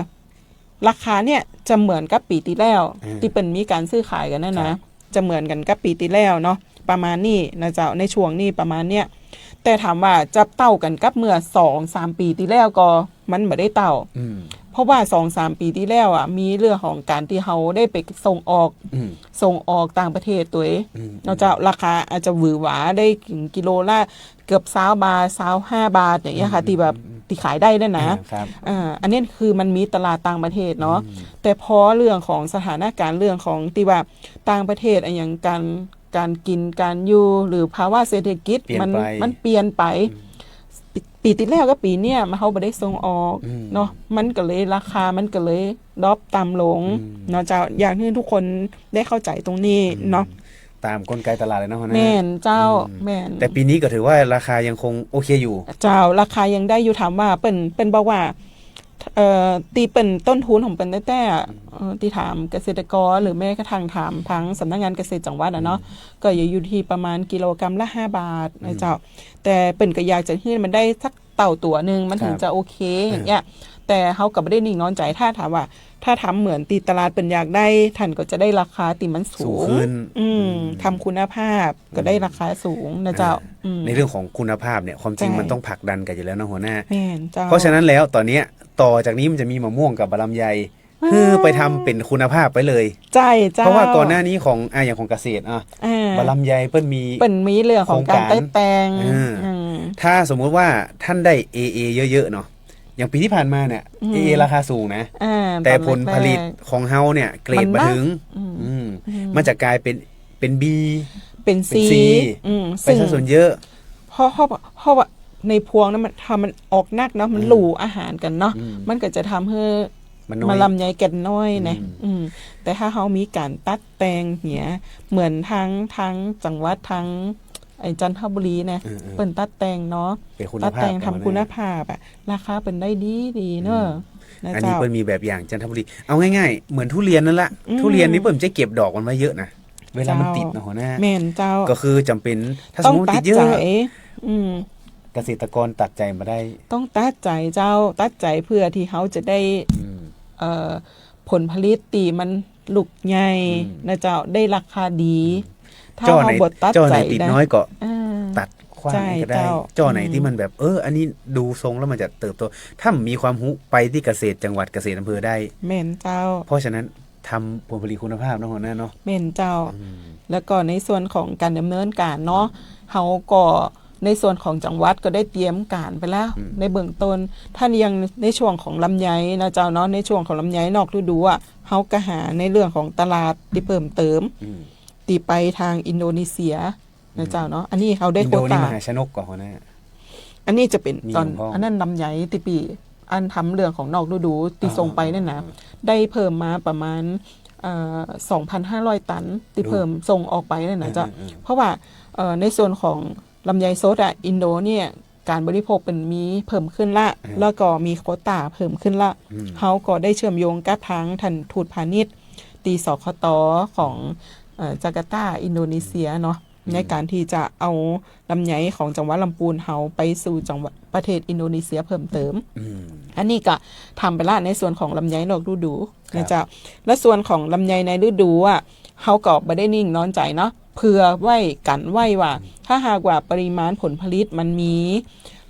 [SPEAKER 4] ราคาเนี่ยจะเหมือนกับปีที่แล้วที่เป็นมีการซื้อขายกันนะจะเหมือนกันกับปีที่แล้วเนาะประมาณนี้นะเจ้าในช่วงนี้ประมาณเนี้ยแต่ถามว่าจะเต่ากันกับเมื่อ 2-3 ปีที่แล้วก็มันไม่ได้เต่าเพราะว่า 2-3 ปีที่แล้วมีเรื่องของการที่เขาได้ไปส่งออกต่างประเทศตัวเราจะราคาอาจจะหวือหวาได้ถึงกิโลละเกือบ20 บาท25 บาทอย่างเงี้ยค่ะที่แบบที่ขายได้ด้วยนะอันนี้คือมันมีตลาดต่างประเทศเนาะแต่พอเรื่องของสถานการณ์เรื่องของที่ว่าต่างประเทศอย่างการกินการอยู่หรือภาวะเศรษฐกิจมันเปลี่ยนไปปีที่แล้วก็ปีเนี้ยมันเขาไม่ได้ส่งออกเนาะมันก็เลยราคามันก็เลยดรอปต่ำลงเนาะเจ้าอยากให้ทุกคนได้เข้าใจตรงนี้เนาะ
[SPEAKER 3] ตามกลไกตลาดเลยนะ
[SPEAKER 4] แม่นเจ้าแม่น
[SPEAKER 3] แต่ปีนี้ก็ถือว่าราคายังคงโอเคอยู่
[SPEAKER 4] เจ้าราคายังได้อยู่ถามว่าเป็นบอกว่าตีเป็นต้นทุนของเป็นแต่ตีถามเกษตรกรหรือแม้กระทั่งถามทั้งสำนักงานเกษตรจังหวัดเนาะก็อยู่ที่ประมาณกิโลกรัมละ5 บาทนะเจ้าแต่เป็นก็อยากจะให้มันได้สักเต่าตัวนึงมันถึงจะโอเคอย่างเงี้ยแต่เขาก็ไม่ได้นิ่งนอนใจถ้าถามว่าถ้าทำเหมือนตีตลาดเป็นอยากได้ท่านก็จะได้ราคาตีมันสูงทำคุณภาพก็ได้ราคาสูงนะเจ้า
[SPEAKER 3] ในเรื่องของคุณภาพเนี่ยความจริงมันต้องผลักดันกันอยู่แล้วนะหัวหน้า
[SPEAKER 4] เพ
[SPEAKER 3] ราะฉะนั้นแล้วตอนนี้ต่อจากนี้มันจะมีมะม่วงกับบะลำไยคือไปทำเป็นคุณภาพไปเลย
[SPEAKER 4] ใช่เจ้า
[SPEAKER 3] เพราะว่าก่อนหน้านี้ของอย่างของเกษตรบะลำไยเปิ้ลมี
[SPEAKER 4] เรื่องของการแต่ง
[SPEAKER 3] ถ้าสมมุติว่าท่านได้ AA เยอะๆเนาะ อย่างปีที่ผ่านมาเนี่ยราคาสูงนะ
[SPEAKER 4] อ่า
[SPEAKER 3] แต่
[SPEAKER 4] อน
[SPEAKER 3] ผลผลิต
[SPEAKER 4] แรก
[SPEAKER 3] ของเฮาเนี่ยเกรด
[SPEAKER 4] มัน
[SPEAKER 3] มา
[SPEAKER 4] นะ
[SPEAKER 3] ถึงมันจะกลายเป็นบี
[SPEAKER 4] ๆเป็น
[SPEAKER 3] เป็น
[SPEAKER 4] ซี
[SPEAKER 3] C ไป
[SPEAKER 4] ซึ่ง
[SPEAKER 3] ซะส่วนเยอะ
[SPEAKER 4] เพราะว่าในพวงนั้นมันทำมันออกนักเนาะมันหลู่อาหารกันเนาะมันก็จะทำให้
[SPEAKER 3] มันน้อย
[SPEAKER 4] มาลำไยแก่นน้อยนะ
[SPEAKER 3] อืม
[SPEAKER 4] แต่ถ้าเขามีการตัดแต่งเหียเหมือนทั้งจังหวัดทั้งไอ้จันทบุรีนะเปิ่นตัดแต่งเนาะ
[SPEAKER 3] เป็นคุณ
[SPEAKER 4] ตัด
[SPEAKER 3] ภาพ
[SPEAKER 4] แต่งทำ
[SPEAKER 3] เอานะ
[SPEAKER 4] คุณภาพอะราคาเป็นได้ดีเนอะนะ
[SPEAKER 3] อันนี้
[SPEAKER 4] เจ้า
[SPEAKER 3] เปิ้ลมีแบบอย่างจันทบุรีเอาง่ายๆเหมือนทุเรียนนั่นแหละทุเรียนนี่เปิ้ลจะเก็บดอกมันไว้เยอะนะเวลามันติดนะหัวหน้า
[SPEAKER 4] แม่นเจ้า
[SPEAKER 3] ก็คือจำเป็นถ้าส
[SPEAKER 4] ต้
[SPEAKER 3] ม
[SPEAKER 4] อง
[SPEAKER 3] มติ
[SPEAKER 4] ตั
[SPEAKER 3] ติ
[SPEAKER 4] ด
[SPEAKER 3] ดเย
[SPEAKER 4] ใจ
[SPEAKER 3] อะ
[SPEAKER 4] อืม
[SPEAKER 3] เกษตรกรตัดใจมาได้
[SPEAKER 4] ต้องตัดใจเจ้าตัดใจเพื่อที่เขาจะได้
[SPEAKER 3] อืม
[SPEAKER 4] ผลผลิตตีมันลูกใหญ่นะเจ้าได้ราคาดี ถ้า
[SPEAKER 3] จ้อ
[SPEAKER 4] เขา
[SPEAKER 3] ไหน
[SPEAKER 4] บดตัด
[SPEAKER 3] จ้อ
[SPEAKER 4] ใจ
[SPEAKER 3] ไหนติด
[SPEAKER 4] นะ
[SPEAKER 3] น้อยก็
[SPEAKER 4] อ่า
[SPEAKER 3] ตัดขว้าง
[SPEAKER 4] ใช่
[SPEAKER 3] ก็ได้
[SPEAKER 4] เจ้า
[SPEAKER 3] จ้อไหนที่มันแบบอันนี้ดูทรงแล้วมันจะเติบโตถ้ามีความรู้ไปที่เกษตรจังหวัดเกษตรอำเภอได้
[SPEAKER 4] แม่นเจ้า
[SPEAKER 3] เพราะฉะนั้นทำผลผลิตคุณภาพนะหัวหน้าเนาะ
[SPEAKER 4] แม่นเจ้า แล้วก็ในส่วนของการดำเนินการเนาะเขาก็ในส่วนของจังหวัดก็ได้เตรียมการไปแล้ว ในเบื้องต้นท่านยังในช่วงของลำไยนะเจ้าเนาะในช่วงของลำไยนอกฤดูอ่ะเขาก็หาในเรื่องของตลาดที่เพิ่มเติม
[SPEAKER 3] อืม
[SPEAKER 4] ตีไปทางอินโดนีเซียนะเจ้าเนาะอันนี้เขาได้
[SPEAKER 3] อิน
[SPEAKER 4] โคว
[SPEAKER 3] โดนี่
[SPEAKER 4] ตา
[SPEAKER 3] มหาชนกก่อนหัวหน้า
[SPEAKER 4] อันนี้จะเป็น
[SPEAKER 3] มี
[SPEAKER 4] ตอน
[SPEAKER 3] ของพ่ออั
[SPEAKER 4] อันนั้นลำไยติปีอันทำเรื่องของนอกฤดูตีส่งไปนั่นนะได้เพิ่มมาประมาณ2,500 ตันที่เพิ่มส่งออกไปนั่นนะเจ้าเพราะว่าในส่วนของลำไยสดอะอินโดเนี่ยการบริโภคเป็นมีเพิ่มขึ้นละ แล้วก็มีโควต้าเพิ่มขึ้นละเขาก็ได้เชื่อมโยงกับทางทันทูตพาณิชย์ตีสคตของจาการ์ตาอินโดนีเซียเนาะในการที่จะเอาลำไยของจังหวัดลำพูนเฮาไปสู่จังหวัดประเทศอินโดนีเซียเพิ่มเติม อันนี้ก็ทำไปละในส่วนของลำไยนอกฤดูนะจ๊ะและส่วนของลำไยในฤดูอ่ะเขาก็ไม่ได้นิ่งนอนใจเนาะเพื่อไว้กันไว้ว่า ถ้าหากว่าปริมาณผลผลิตมันมี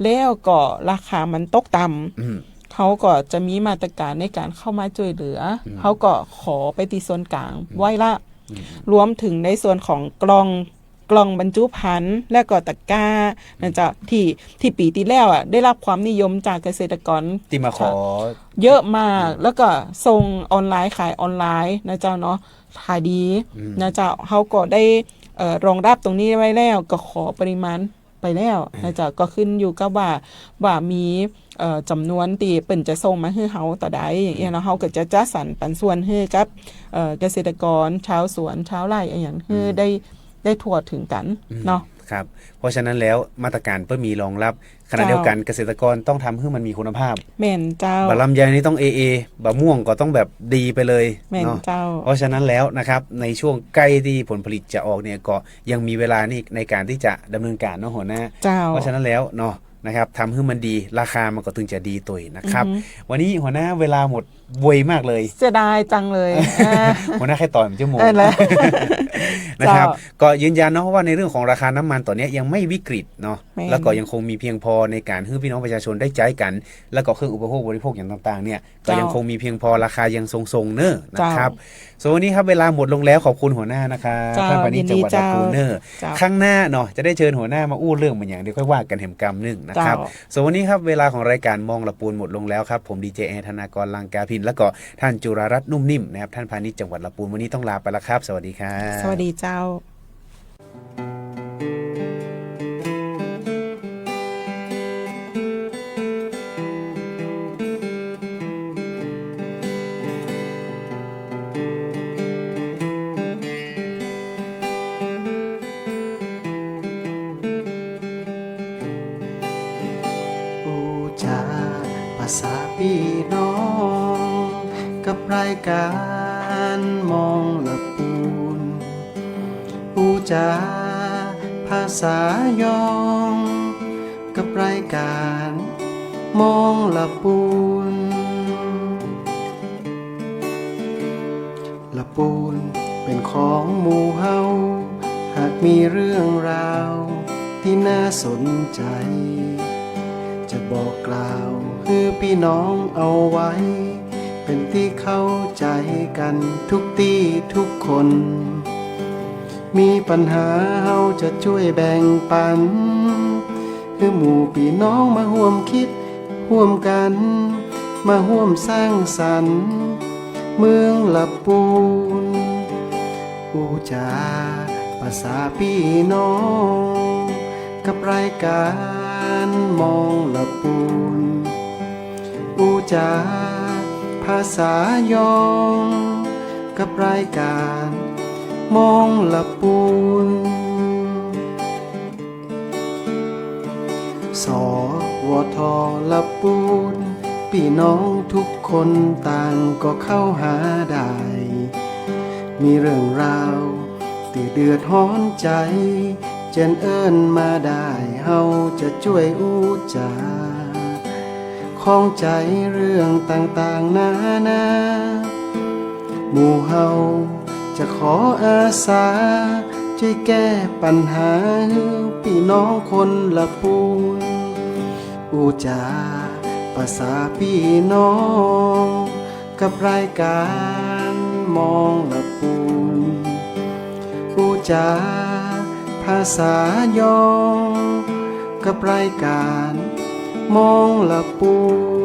[SPEAKER 4] แล้วก็ราคามันตกต่ำเขาก็จะมีมาตรการในการเข้ามาช่วยเหลือเขาก็ขอไปตีส่วนกลางไว้ละรวมถึงในส่วนของกล่องบรรจุภัณฑ์และก็ตะกร้านะจ๊ะที่ปีที่แล้วอ่ะได้รับความนิยมจากเกษตรกร
[SPEAKER 3] ที่มาขอ
[SPEAKER 4] เยอะมากแล้วก็ส่งออนไลน์ขายออนไลน์นะเจ้าเนาะขายดีนะเจ้าเขาก็ได้รองรับตรงนี้ไว้แล้วก็ขอปริมาณไปแล้วนะเจ้าก็ขึ้นอยู่กับว่ามีจำนวนตีเปิ่นจะส่งมาให้เฮาต่อใดอย่างเงี้ยเนาะเฮาก็จะจัดสรรปันส่วนให้กับเกษตรกรชาวสวนชาวไร่อย่างให้ได้ทั่วถึงกันเนาะ
[SPEAKER 3] ครับเพราะฉะนั้นแล้วมาตรการเพื่อมีรองรับขณะเดียวกันเกษตรกรต้องทำให้มันมีคุณภาพ
[SPEAKER 4] แม่นเจ้า
[SPEAKER 3] บะลำไยนี่ต้อง AA บะม่วงก็ต้องแบบดีไปเลย
[SPEAKER 4] แม่น
[SPEAKER 3] เนาะ
[SPEAKER 4] เจ้า
[SPEAKER 3] เพราะฉะนั้นแล้วนะครับในช่วงใกล้ที่ผลผลิตจะออกเนี่ยก็ยังมีเวลานี่ในการที่จะดำเนินการเนาะหัวหน้า
[SPEAKER 4] เจ้า
[SPEAKER 3] เพราะฉะนั้นแล้วเนาะนะครับทำให้มันดีราคามันก็ถึงจะดีตัวนะครับ วันนี้หัวหน้าเวลาหมดไวมากเลย
[SPEAKER 4] เสียดายจังเลยอ่า
[SPEAKER 3] หัวหน้าแค่ต่อยชั่วโมง
[SPEAKER 4] แล้ว
[SPEAKER 3] นะครับ
[SPEAKER 4] เจ้า
[SPEAKER 3] ก็ยืนยันเนาะว่าในเรื่องของราคาน้ำมันตอนนี้ยังไม่วิกฤตเนาะ
[SPEAKER 4] แม่น
[SPEAKER 3] แล้วก็ยังคงมีเพียงพอในการให้พี่น้องประชาชนได้ใช้กัน แล้วก็เครื่องอุปโภคบริโภคอย่างต่างๆเนี่ยก็ยังคงมีเพียงพอราคายังทรงๆเนอะนะครับส่วนวันนี้ครับเวลาหมดลงแล้วขอบคุณหัวหน้านะคะ
[SPEAKER 4] เจ้า
[SPEAKER 3] ท่านปณิช
[SPEAKER 4] ยินดี
[SPEAKER 3] จังหวัดลำพูน
[SPEAKER 4] เจ้า
[SPEAKER 3] เนอร์
[SPEAKER 4] เจ้า
[SPEAKER 3] ข้างหน้าเนาะจะได้เชิญหัวหน้ามาอู้เรื่องเหมือนอย่างเดี๋ยวค่อยว่ากันแหมกรรมหนึ่งนะครับ
[SPEAKER 4] เจ้า
[SPEAKER 3] ส่วนวันนี้ครับเวลาของรายการมองลำปูนหมดลงแล้วครับผมดีเจแอร์ธนากรลังกาพินแล้วก็ท่านจุรารัตน์นุ่มนิ่มนะครับท่านพาณิชย์จังหวัดลำปูนวันนี้ต้องลาไปแล้วครับสวัสดีครับ
[SPEAKER 4] สวัสดีเจ้า
[SPEAKER 2] อูจาภาษาพี่น้อง กับรายการมองละปูนอูจาภาษายอง กับรายการมองละปูนละปูนเป็นของหมู่เฮาหากมีเรื่องราวที่น่าสนใจ จะบอกกล่าวคือพี่น้องเอาไว้ เป็นที่เข้าใจกันทุกที่ทุกคน มีปัญหาเฮาจะช่วยแบ่งปันคือหมู่พี่น้องมาห่วมคิด ร่วมกันมาร่วมสร้างสรรค์เมืองละปูนปูจาภาษาพี่น้องกับรายการมองละปูนปูจาภาษายองกับรายการมองละปูนสวทละปูนพี่น้องทุกคนต่างก็เข้าหาได้มีเรื่องราวที่เดือดร้อนใจเจนเอิ้นมาได้เฮาจะช่วยอู้จาข้องใจเรื่องต่างๆนานาหมู่เฮาจะขออาสาช่วยแก้ปัญหาพี่น้องคนละปูนอู้จาภาษาพี่น้องกับรายการมองละปูนอู้จาภาษายองกับรายการมองละปูน